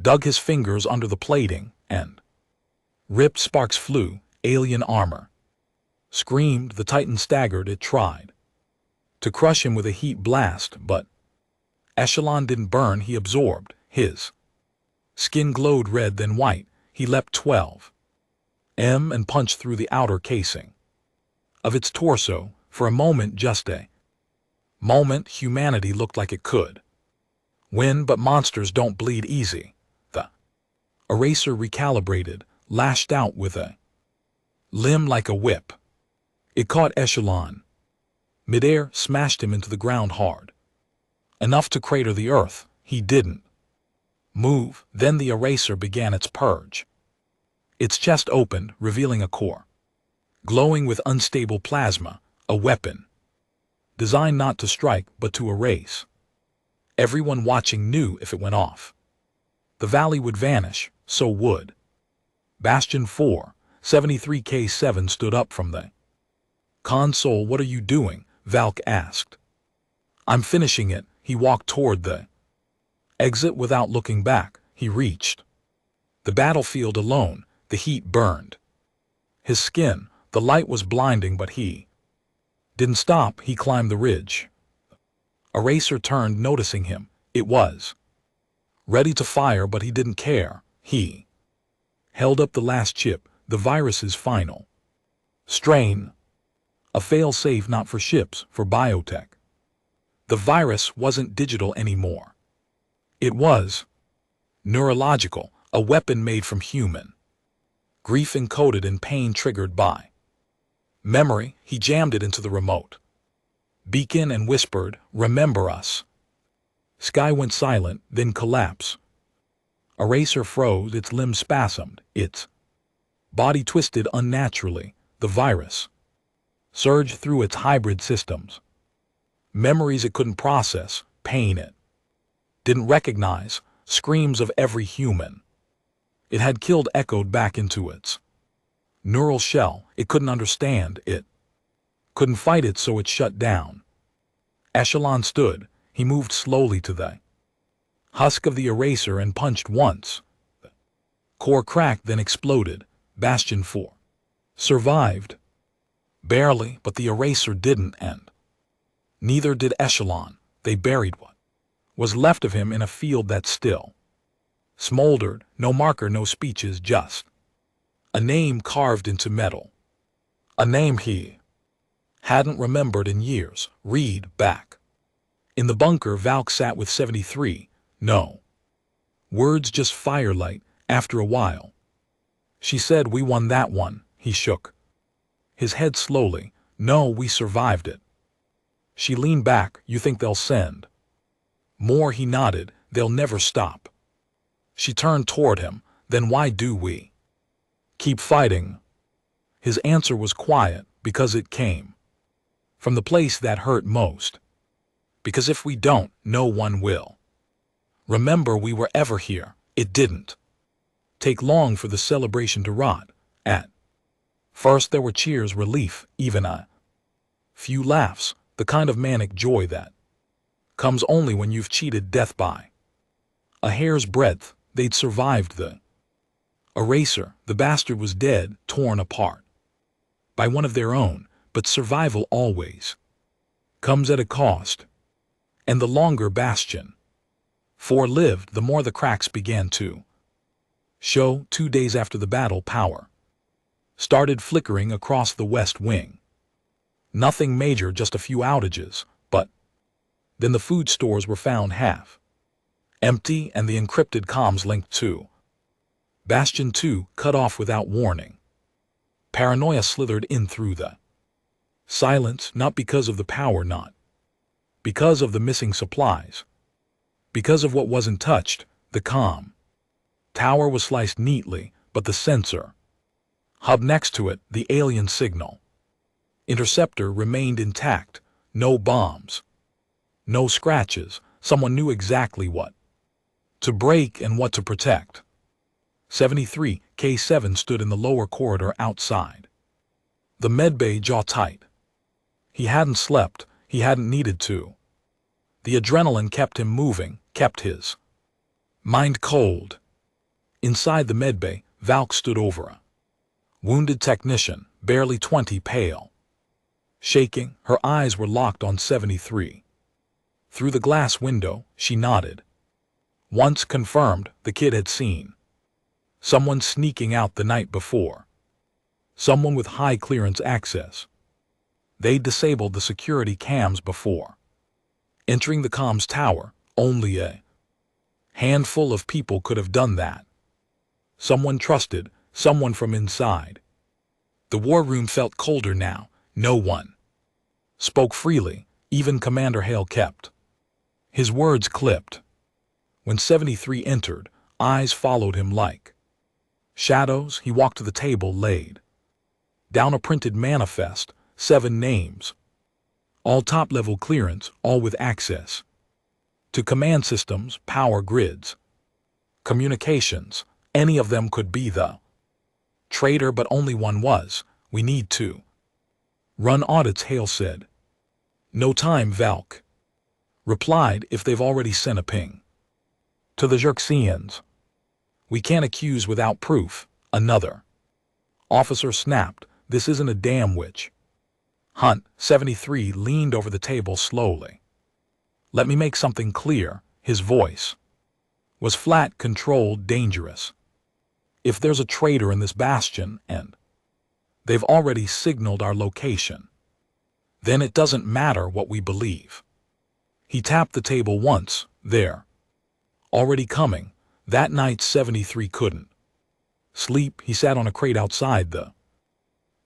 dug his fingers under the plating, and ripped. Sparks flew. Alien armor screamed. The Titan staggered. It tried to crush him with a heat blast, but Echelon didn't burn. He absorbed. His skin glowed red, then white. He leapt 12 m and punched through the outer casing of its torso. For a moment, just a moment, humanity looked like it could win, but monsters don't bleed easy. The eraser recalibrated, lashed out with a limb like a whip. It caught Echelon midair, smashed him into the ground hard, enough to crater the earth. He didn't move. Then the eraser began its purge. Its chest opened, revealing a core glowing with unstable plasma, a weapon designed not to strike but to erase. Everyone watching knew if it went off, the valley would vanish. So would Bastion 4. 73K7 stood up from the console. What are you doing? Valk asked. I'm finishing it. He walked toward the exit without looking back. He reached the battlefield alone. The heat burned his skin. The light was blinding, but he Didn't stop, he climbed the ridge. A racer turned, noticing him. It was ready to fire, but he didn't care. He held up the last chip, the virus's final strain. A fail-safe not for ships, for biotech. The virus wasn't digital anymore. It was neurological, a weapon made from human grief encoded in pain triggered by memory. He jammed it into the remote beacon and whispered, "Remember us." Sky went silent, then collapsed. A racer froze, its limbs spasmed, its body twisted unnaturally. The virus surged through its hybrid systems. Memories it couldn't process, pain it didn't recognize, screams of every human it had killed echoed back into its neural shell. It couldn't understand, it couldn't fight it, so it shut down. Echelon stood. He moved slowly to the husk of the eraser and punched once. The core cracked, then exploded. Bastion 4 survived. Barely, but the eraser didn't, and neither did Echelon. They buried what was left of him in a field that still smoldered. No marker, no speeches, just a name carved into metal. A name he hadn't remembered in years. Read back. In the bunker, Valk sat with 73. No words, just firelight. After a while, she said, "We won that one." He shook his head slowly. "No, we survived it." She leaned back. "You think they'll send more?" He nodded. "They'll never stop." She turned toward him. "Then why do we keep fighting?" His answer was quiet, because it came from the place that hurt most. Because if we don't, no one will remember we were ever here. It didn't take long for the celebration to rot. At first there were cheers, relief, even a few laughs, the kind of manic joy that comes only when you've cheated death by a hair's breadth. They'd survived the eraser. The bastard was dead, torn apart by one of their own, but survival always comes at a cost. And the longer Bastion 4 lived, the more the cracks began to show. 2 days after the battle, power started flickering across the West Wing. Nothing major, just a few outages, but then the food stores were found half empty and the encrypted comms linked to Bastion 2 cut off without warning. Paranoia slithered in through the silence, not because of the power, not because of the missing supplies, because of what wasn't touched. The comm tower was sliced neatly, but the sensor hub next to it, the alien signal interceptor, remained intact. No bombs, no scratches. Someone knew exactly what to break and what to protect. 73 K7 stood in the lower corridor outside the medbay, jaw tight. He hadn't slept. He hadn't needed to. The adrenaline kept him moving, kept his mind cold. Inside the medbay, Valk stood over a wounded technician, barely 20, pale, shaking. Her eyes were locked on 73. Through the glass window, she nodded. Once confirmed, the kid had seen someone sneaking out the night before. Someone with high clearance access. They'd disabled the security cams before entering the comms tower. Only a handful of people could have done that. Someone trusted, someone from inside. The war room felt colder now. No one spoke freely. Even Commander Hale kept his words clipped. When 73 entered, eyes followed him like shadows. He walked to the table, laid down a printed manifest, 7 names. All top-level clearance, all with access to command systems, power grids, communications. Any of them could be the traitor, but only one was. "We need to run audits," Hale said. "No time," Valk replied. "If they've already sent a ping to the Xerxians, we can't accuse without proof." Another officer snapped. "This isn't a damn witch Hunt, 73, leaned over the table slowly. Let me make something clear. His voice was flat, controlled, dangerous. If there's a traitor in this bastion, and they've already signaled our location, then it doesn't matter what we believe. He tapped the table once. There. Already coming. That night 73 couldn't sleep. He sat on a crate outside the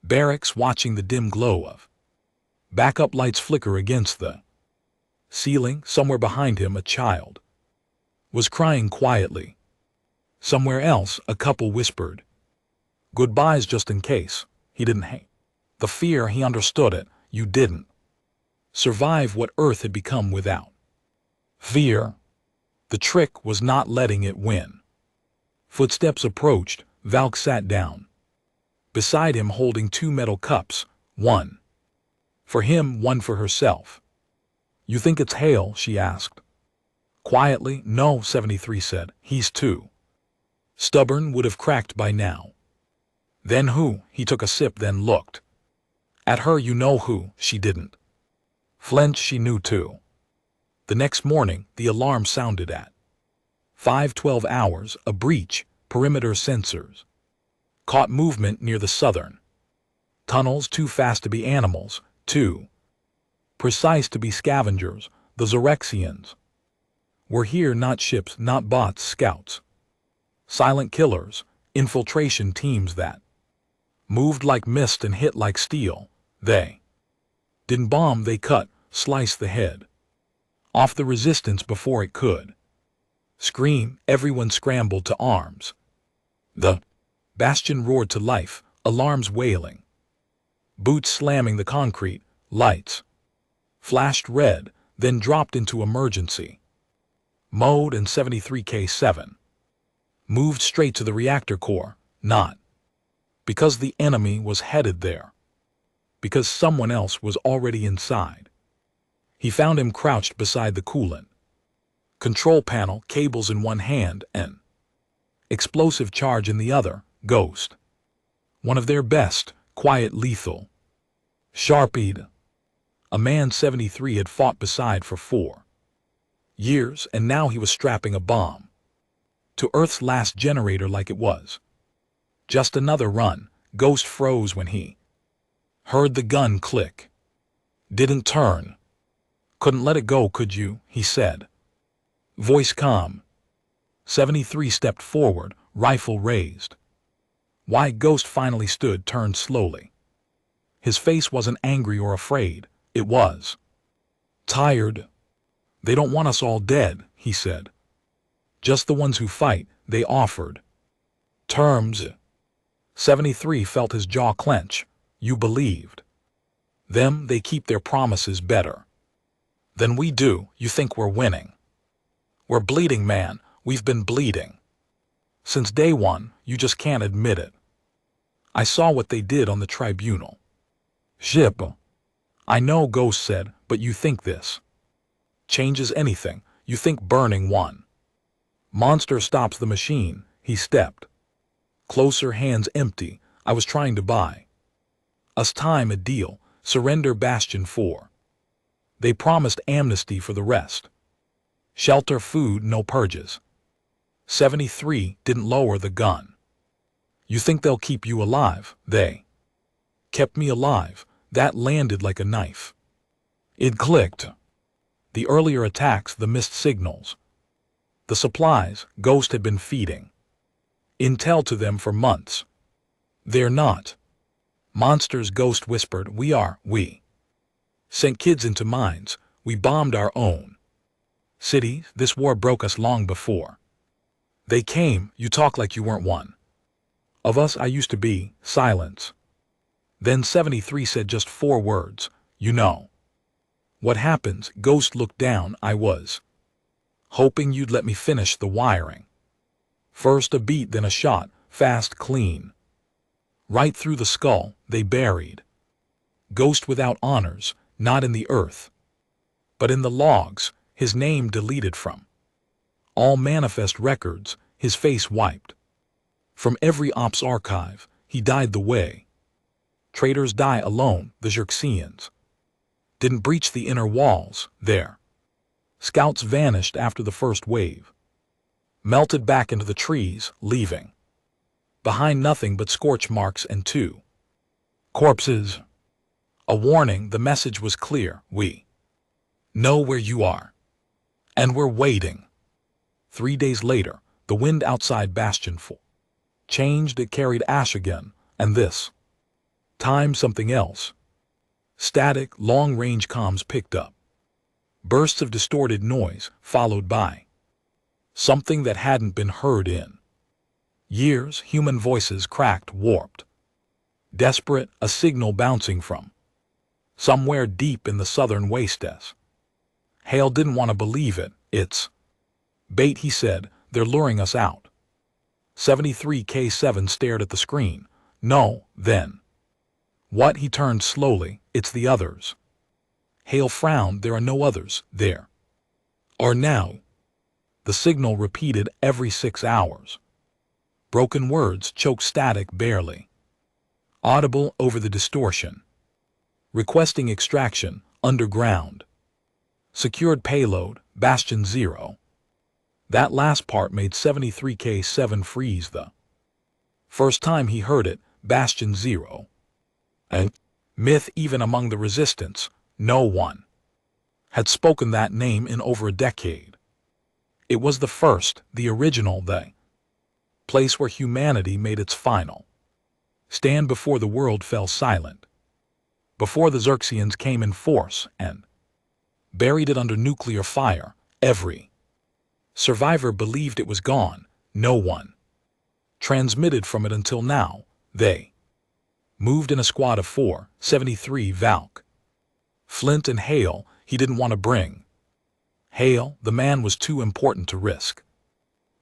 barracks, watching the dim glow of backup lights flicker against the ceiling. Somewhere behind him, a child was crying quietly. Somewhere else, a couple whispered goodbyes just in case. He didn't hate the fear. He understood it. You didn't survive what Earth had become without fear. The trick was not letting it win. Footsteps approached. Valk sat down beside him, holding two metal cups, one for him, one for herself. You think it's Hale? She asked. Quietly. No, 73 said. He's too stubborn, would have cracked by now. Then who? He took a sip, then looked at her. You know who? She didn't flinch. She knew too. The next morning, the alarm sounded at 5:12 hours. A breach. Perimeter sensors caught movement near the southern tunnels. Too fast to be animals, too precise to be scavengers. The Zorexians were here, not ships, not bots, scouts. Silent killers, infiltration teams that moved like mist and hit like steel. They didn't bomb, they cut, sliced the head off the resistance before it could scream. Everyone scrambled to arms. The bastion roared to life, alarms wailing, boots slamming the concrete. Lights flashed red, then dropped into emergency mode, and 73K7 moved straight to the reactor core. Not because the enemy was headed there, because someone else was already inside. He found him crouched beside the coolant control panel, cables in one hand, an explosive charge in the other. Ghost. One of their best, quiet, lethal. Sharpied. A man 73 had fought beside for 4 years, and now he was strapping a bomb to Earth's last generator like it was just another run. Ghost froze when he heard the gun click. Didn't turn. Couldn't let it go, could you? He said. Voice calm. 73 stepped forward, rifle raised. Why? Ghost finally stood, turned slowly. His face wasn't angry or afraid. It was tired. They don't want us all dead, he said. Just the ones who fight, they offered terms. 73 felt his jaw clench. You believed them? They keep their promises better than we do. You think we're winning? We're bleeding, man. We've been bleeding since day one. You just can't admit it. I saw what they did on the tribunal ship. I know, Ghost said, but you think this changes anything? You think burning one monster stops the machine? He stepped closer, hands empty. I was trying to buy us time, a deal. Surrender Bastion 4. They promised amnesty for the rest. Shelter, food, no purges. 73 didn't lower the gun. You think they'll keep you alive? They kept me alive. That landed like a knife. It clicked. The earlier attacks, the missed signals, the supplies Ghost had been feeding intel to them for months. They're not monsters, Ghost whispered. We sent kids into mines. We bombed our own cities. This war broke us long before they came. You talk like you weren't one of us. I used to be. Silence. Then 73 said just 4 words. You know what happens? Ghost looked down. I was hoping you'd let me finish the wiring. First a beat, then a shot. Fast, clean. Right through the skull. They buried Ghost without honors, not in the earth, but in the logs. His name deleted from all manifest records. His face wiped from every ops archive. He died the way Traitors die alone, the Xerxians. Didn't breach the inner walls, there. Scouts vanished after the first wave. Melted back into the trees, leaving behind nothing but scorch marks and 2 corpses. A warning, the message was clear. We know where you are. And we're waiting. 3 days later, the wind outside Bastion 4 changed. It carried ash again, and this time something else. Static, long-range comms picked up. Bursts of distorted noise, followed by something that hadn't been heard in years. Human voices cracked, warped. Desperate, a signal bouncing from somewhere deep in the southern wastes. Hale didn't want to believe it. It's bait, he said. They're luring us out. 73K7 stared at the screen. No, then. What? He turned slowly. It's the others. Hale frowned. There are no others there. Or now. The signal repeated every 6 hours. Broken words, choked, static, barely audible over the distortion. Requesting extraction, underground. Secured payload, Bastion 0. That last part made 73K7 freeze the first time he heard it. Bastion 0. A myth even among the resistance. No one had spoken that name in over a decade. It was the first, the original, the place where humanity made its final stand before the world fell silent. Before the Xerxians came in force and buried it under nuclear fire. Every survivor believed it was gone. No one transmitted from it until now. They moved in a squad of 4, 73 Valk. Flint and Hale. He didn't want to bring Hale. The man was too important to risk.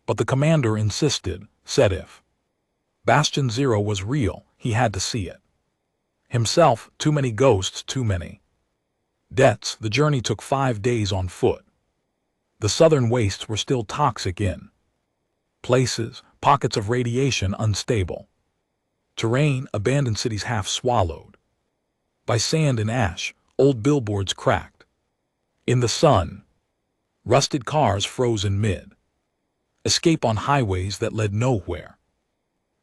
But the commander insisted, said if Bastion 0 was real, he had to see it himself. Too many ghosts, too many deaths. The journey took 5 days on foot. The southern wastes were still toxic in places, pockets of radiation, unstable terrain, abandoned cities half swallowed by sand and ash, old billboards cracked in the sun, rusted cars frozen mid escape on highways that led nowhere,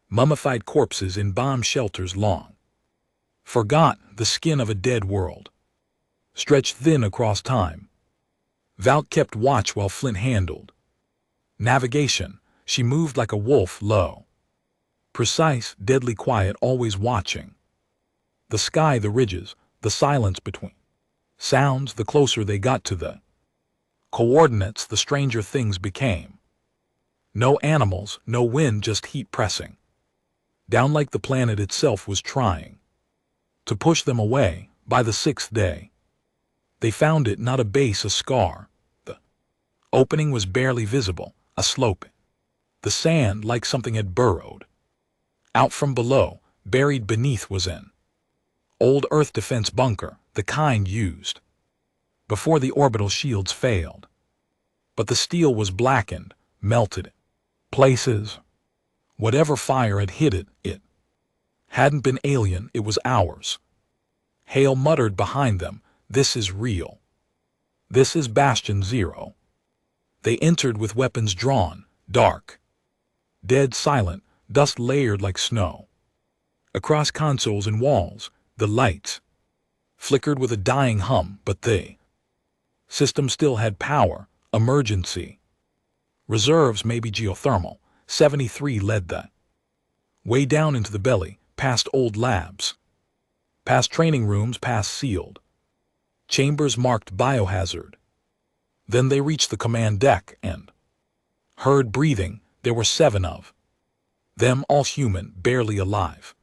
mummified corpses in bomb shelters long forgot, the skin of a dead world stretched thin across time. Valk kept watch while Flint handled navigation. She moved like a wolf, low, precise, deadly quiet, always watching the sky, the ridges, the silence between sounds. The closer they got to the coordinates, the stranger things became. No animals, no wind, just heat pressing down like the planet itself was trying to push them away. By the 6th day, they found it, not a base, a scar. The opening was barely visible, a slope. The sand, like something had burrowed out from below. Buried beneath was an old Earth defense bunker, the kind used before the orbital shields failed. But the steel was blackened, melted in places. Whatever fire had hit it, it hadn't been alien, it was ours. Hale muttered behind them, "This is real. This is Bastion 0. They entered with weapons drawn, dark, dead silent, dust layered like snow. Across consoles and walls, the lights flickered with a dying hum, but the system still had power, emergency reserves, maybe geothermal. 73 led the way down into the belly, past old labs, past training rooms, past sealed chambers marked biohazard. Then they reached the command deck and heard breathing. There were 7 of them, all human, barely alive.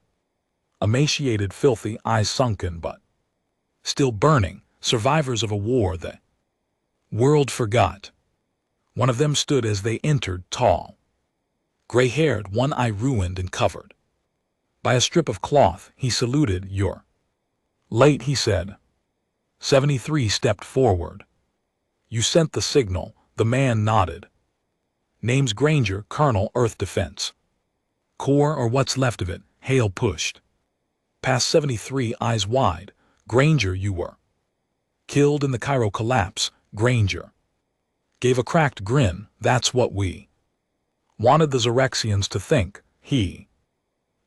Emaciated, filthy, eyes sunken but still burning, survivors of a war the world forgot. One of them stood as they entered, tall, gray-haired, one eye ruined and covered by a strip of cloth. He saluted. "You're late," he said. 73 stepped forward. "You sent the signal." The man nodded. "Name's Granger, Colonel, Earth Defense Corps, or what's left of it." Hale pushed past 73, eyes wide. Granger, you were killed in the Cairo collapse. Granger gave a cracked grin. That's what we wanted the Xerexians to think. He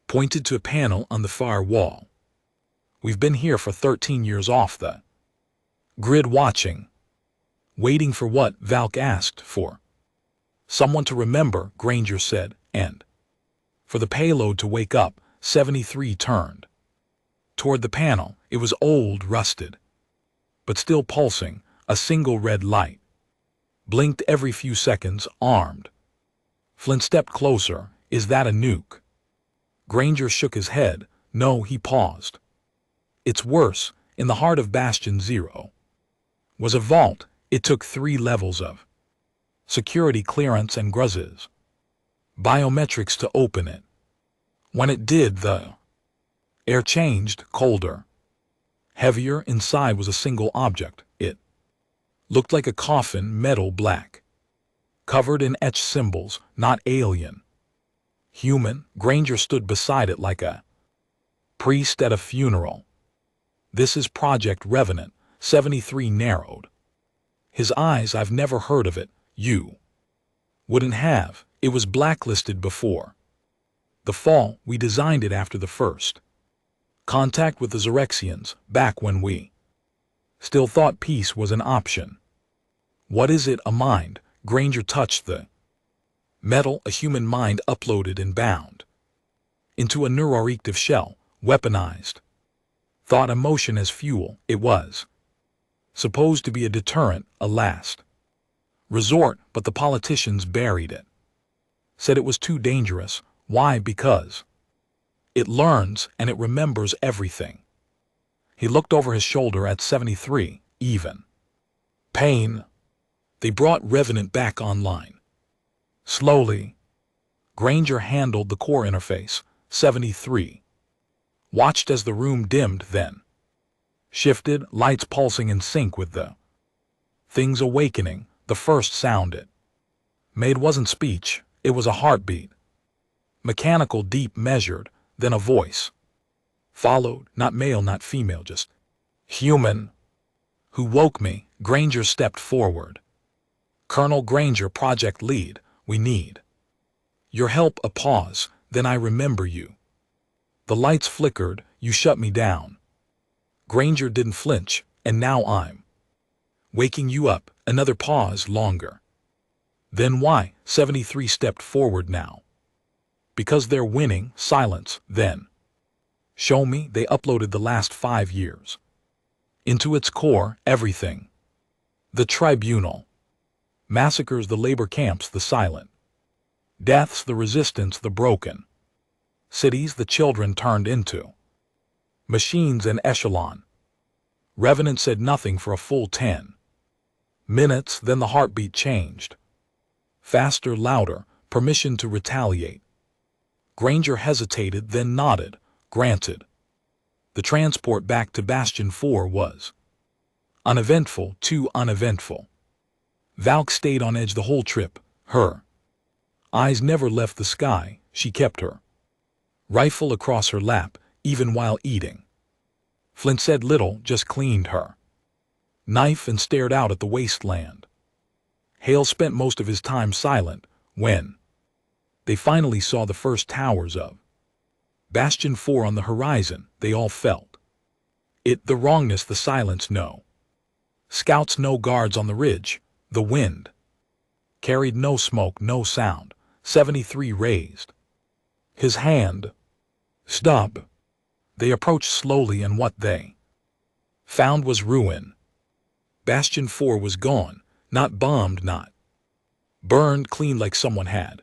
pointed to a panel on the far wall. We've been here for 13 years off the grid watching. Waiting for what? Valk asked. For someone to remember, Granger said, and for the payload to wake up. 73 turned toward the panel. It was old, rusted, but still pulsing. A single red light blinked every few seconds, armed. Flint stepped closer. Is that a nuke? Granger shook his head. No, he paused. It's worse. In the heart of Bastion Zero was a vault. It took 3 levels of security clearance and Gruzz's biometrics to open it. When it did, the air changed, colder, heavier. Inside was a single object. It looked like a coffin, metal black, covered in etched symbols. Not alien, human. Granger stood beside it like a priest at a funeral. This is Project Revenant. 73 narrowed his eyes. I've never heard of it. You wouldn't have. It was blacklisted before the fall. We designed it after the first contact with the Xerexians, back when we still thought peace was an option. What is it? A mind. Granger touched the metal. A human mind uploaded and bound into a neuroreactive shell, weaponized. Thought emotion as fuel. It was supposed to be a deterrent, a last resort, but the politicians buried it. Said it was too dangerous. Why? Because it learns and it remembers everything. He looked over his shoulder at 73. Even pain. They brought Revenant back online. Slowly, Granger handled the core interface. 73 watched as the room dimmed, then shifted, lights pulsing in sync with the things awakening. The first sound it made wasn't speech, it was a heartbeat. Mechanical, deep, measured, then a voice followed, not male, not female, just human. Who woke me? Granger stepped forward. Colonel Granger, project lead. We need your help. A pause. Then I remember you. The lights flickered. You shut me down. Granger didn't flinch. And now I'm waking you up. Another pause, longer. Then why? 73 stepped forward now. Because they're winning. Silence. Then show me. They uploaded the last 5 years into its core, everything. The tribunal massacres, the labor camps, the silent deaths, the resistance, the broken cities, the children turned into machines and echelon. Revenant said nothing for a full 10 minutes. Then the heartbeat changed. Faster, louder, permission to retaliate. Granger hesitated, then nodded. Granted. The transport back to Bastion 4 was uneventful, too uneventful. Valk stayed on edge the whole trip. Her eyes never left the sky. She kept her rifle across her lap, even while eating. Flint said little, just cleaned her knife and stared out at the wasteland. Hale spent most of his time silent. When they finally saw the first towers of Bastion 4 on the horizon, they all felt it. The wrongness, the silence. No scouts, no guards on the ridge. The wind carried no smoke, no sound. 73 raised his hand. Stop. They approached slowly, and what they found was ruin. Bastion 4 was gone, not bombed, not burned, clean like someone had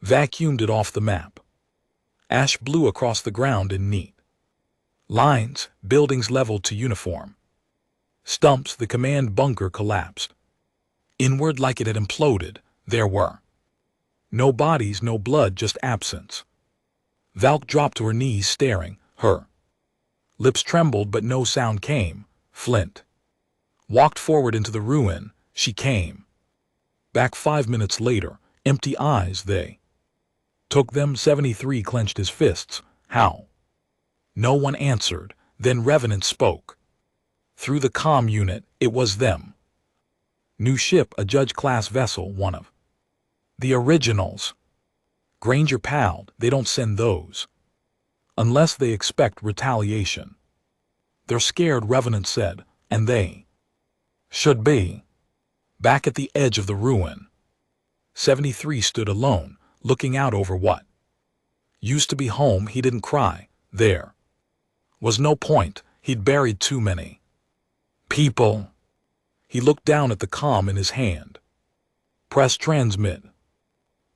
vacuumed it off the map. Ash blew across the ground in neat lines, buildings leveled to uniform stumps. The command bunker collapsed inward like it had imploded. There were no bodies, no blood, just absence. Valk dropped to her knees, staring. Her lips trembled, but no sound came. Flint walked forward into the ruin. She came back 5 minutes later, empty eyes. They took them. 73 clenched his fists. How No one answered. Then Revenant spoke. Through the comm unit, it was them. New ship, a Judge-class vessel, one of the originals. Granger palled. They don't send those unless they expect retaliation. They're scared, Revenant said, and they should be. Back at the edge of the ruin, 73 stood alone, looking out over what used to be home. He didn't cry. There was no point. He'd buried too many people. He looked down at the comm in his hand. Press transmit.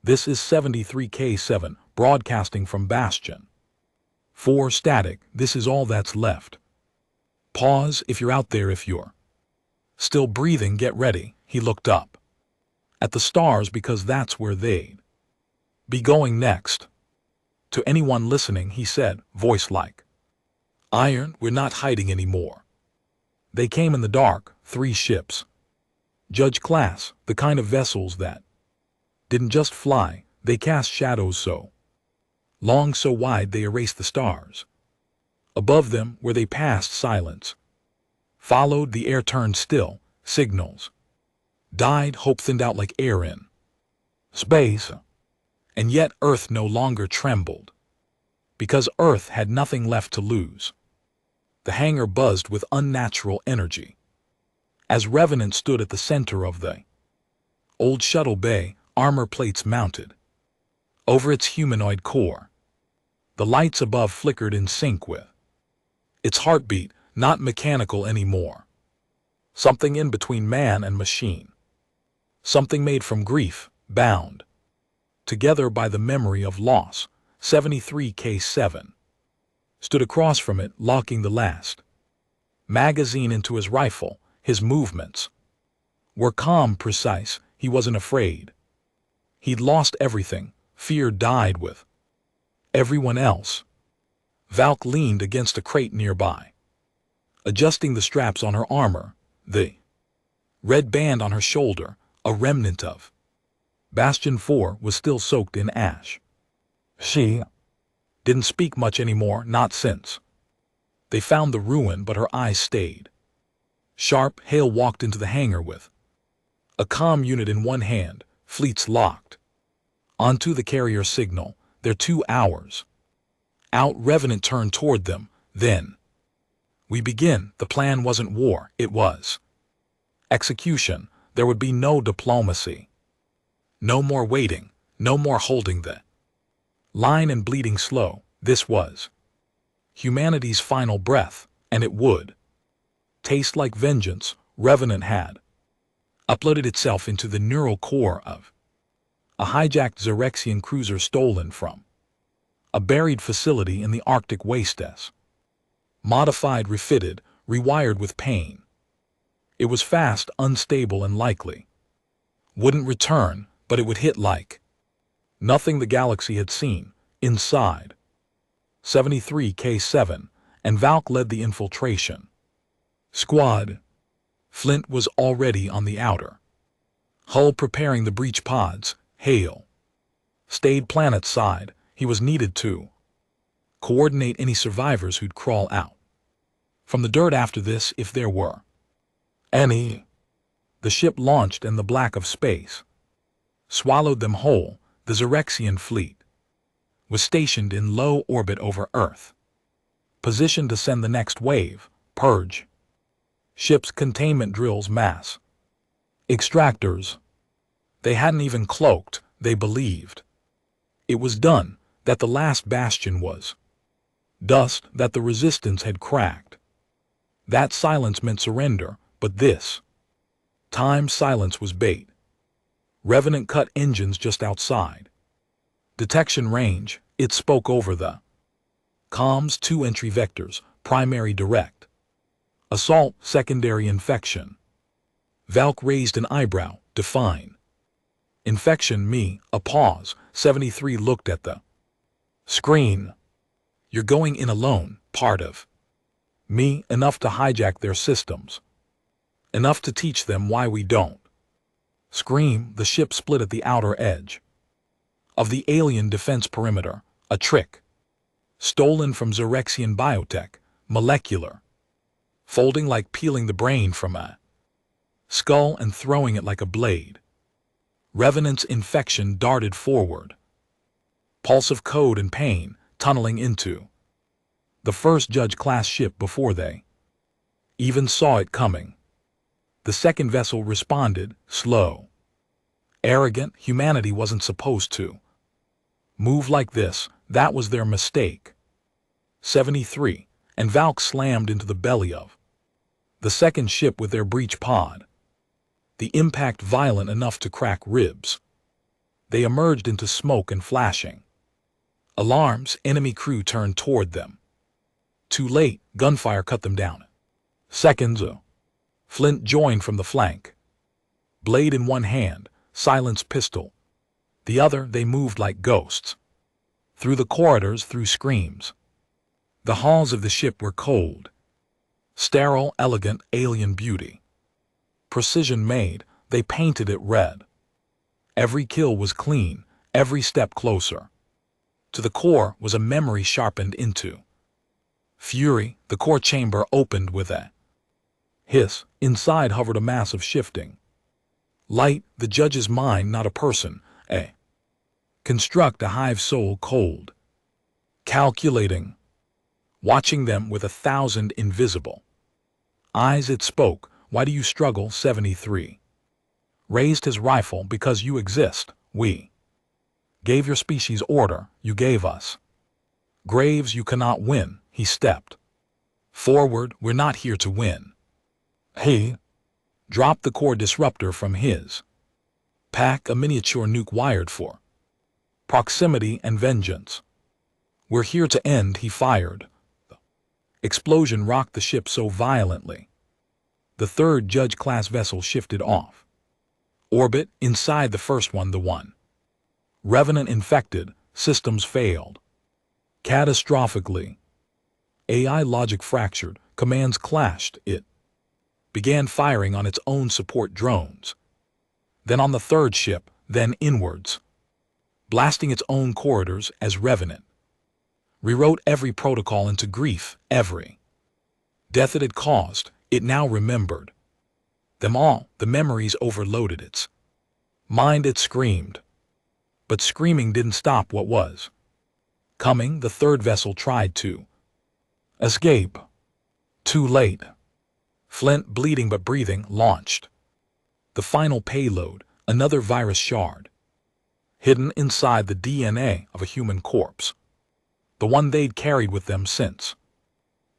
This is 73K7, broadcasting from Bastion 4 static. This is all that's left. Pause if you're out there. If you're still breathing, get ready. He looked up at the stars because that's where they'd be going next. To anyone listening, he said, voice like iron, we're not hiding anymore. They came in the dark, 3 ships. Judge class, the kind of vessels that didn't just fly, they cast shadows so long, so wide they erased the stars. Above them, where they passed, silence followed. The air turned still. Signals died. Hope thinned out like air in space. And yet Earth no longer trembled, because Earth had nothing left to lose. The hangar buzzed with unnatural energy. As Revenant stood at the center of the old shuttle bay, armor plates mounted over its humanoid core. The lights above flickered in sync with its heartbeat, not mechanical anymore. Something in between man and machine. Something made from grief, bound together by the memory of loss. 73K7 stood across from it, locking the last magazine into his rifle. His movements were calm, precise. He wasn't afraid. He'd lost everything. Fear died with everyone else. Valk leaned against a crate nearby, adjusting the straps on her armor, the red band on her shoulder, a remnant of Bastion 4, was still soaked in ash. She didn't speak much anymore, not since they found the ruin, but her eyes stayed sharp. Hale walked into the hangar with a comm unit in one hand, fleets locked onto the carrier signal. They're 2 hours out. Revenant turned toward them. Then we begin. The plan wasn't war, it was execution. There would be no diplomacy. No more waiting, no more holding the line and bleeding slow. This was humanity's final breath, and it would taste like vengeance. Revenant had uploaded itself into the neural core of a hijacked Xerexian cruiser stolen from a buried facility in the Arctic wastes. Modified, refitted, rewired with pain. It was fast, unstable, and likely wouldn't return, but it would hit like nothing the galaxy had seen. Inside 73K7, and Valk led the infiltration squad. Flint was already on the outer hull preparing the breach pods. Hale stayed planet side. He was needed to coordinate any survivors who'd crawl out from the dirt after this, if there were any. The ship launched, and the black of space swallowed them whole. The Xerexian fleet was stationed in low orbit over Earth, positioned to send the next wave. Purge ships, containment drills, mass extractors. They hadn't even cloaked. They believed it was done, that the last bastion was dust, that the resistance had cracked. That silence meant surrender, but this time silence was bait. Revenant cut engines just outside detection range. It spoke over the comms. 2 entry vectors: primary direct assault, secondary infection. Valk raised an eyebrow. Define infection. Me. A pause. 73 looked at the screen. You're going in alone. Part of me. Enough to hijack their systems. Enough to teach them why we don't scream. The ship split at the outer edge of the alien defense perimeter. A trick stolen from Xerexian biotech, molecular, folding like peeling the brain from a skull and throwing it like a blade. Revenant's infection darted forward. Pulse of code and pain tunneling into the first Judge-class ship before they even saw it coming. The second vessel responded, slow. Arrogant, humanity wasn't supposed to move like this, that was their mistake. 73, and Valk slammed into the belly of the second ship with their breach pod. The impact violent enough to crack ribs. They emerged into smoke and flashing alarms. Enemy crew turned toward them. Too late, gunfire cut them down. Seconds. Flint joined from the flank. Blade in one hand, silenced pistol. The other, they moved like ghosts. Through the corridors, through screams. The halls of the ship were cold. Sterile, elegant, alien beauty. Precision made, they painted it red. Every kill was clean, every step closer. To the core was a memory sharpened into fury. The core chamber opened with a hiss. Inside hovered a mass of shifting light, the Judge's mind, not a person, a construct, a hive soul, cold, calculating, watching them with 1,000 invisible eyes. It spoke. Why do you struggle? 73 raised his rifle. Because you exist. We gave your species order. You gave us graves. You cannot win. He stepped forward. We're not here to win. He dropped the core disruptor from his pack, a miniature nuke wired for proximity and vengeance. We're here to end. He fired. The explosion rocked the ship so violently. The third Judge-class vessel shifted off orbit. Inside the first one, the one Revenant infected, systems failed catastrophically. AI logic fractured, commands clashed. It began firing on its own support drones. Then on the third ship, then inwards, blasting its own corridors as Revenant rewrote every protocol into grief. Every death it had caused, it now remembered them all. The memories overloaded its mind. It screamed. But screaming didn't stop what was coming. The third vessel tried to escape. Too late. Flint, bleeding but breathing, launched the final payload, another virus shard, hidden inside the DNA of a human corpse, the one they'd carried with them since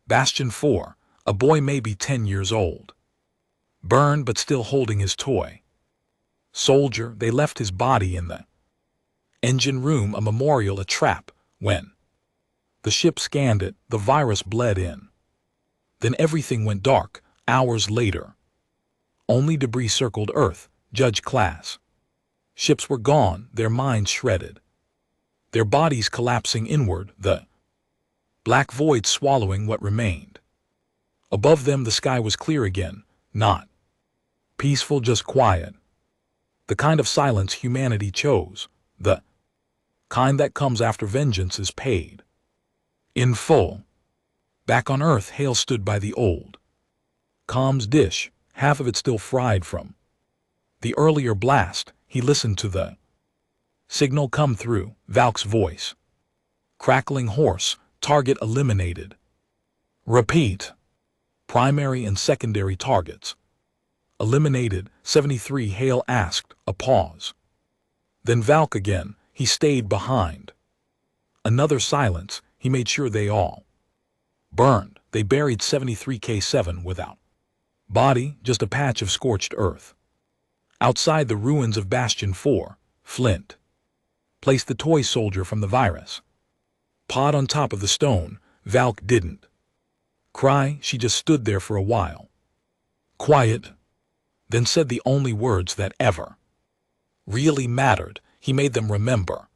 Bastion 4, a boy maybe 10 years old, burned but still holding his toy soldier. They left his body in the engine room, a memorial, a trap. When the ship scanned it, the virus bled in. Then everything went dark. Hours later, only debris circled Earth. Judge-class ships were gone, their minds shredded, their bodies collapsing inward, the black void swallowing what remained. Above them the sky was clear again, not peaceful, just quiet. The kind of silence humanity chose, the kind that comes after vengeance is paid in full. Back on Earth, Hale stood by the old comms dish, half of it still fried from the earlier blast. He listened to the signal come through, Valk's voice, crackling hoarse, target eliminated. Repeat. Primary and secondary targets eliminated. 73. Hale asked, a pause. Then Valk again. He stayed behind. Another silence. He made sure they all burned. They buried 73K7 without body, just a patch of scorched earth. Outside the ruins of Bastion 4, Flint placed the toy soldier from the virus pod on top of the stone. Valk didn't cry. She just stood there for a while, quiet, then said the only words that ever really mattered. He made them remember.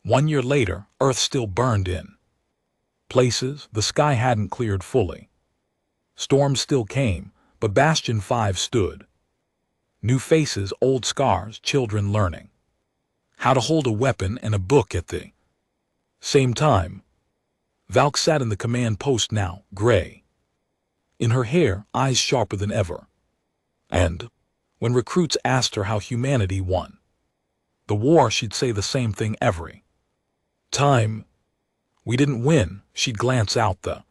1 year later, Earth still burned in places. The sky hadn't cleared fully. Storms still came, but Bastion 5 stood. New faces, old scars, children learning how to hold a weapon and a book at the same time. Valk sat in the command post now, gray. In her hair, eyes sharper than ever. And when recruits asked her how humanity won the war, she'd say the same thing every time. We didn't win, she'd glance out the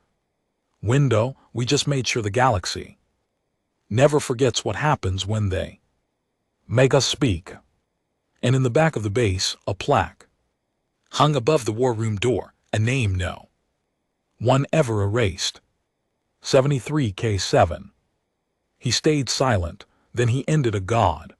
window. We just made sure the galaxy never forgets what happens when they make us speak. And in the back of the base, a plaque hung above the war room door, a name no one ever erased. 73K7. He stayed silent, then he ended a god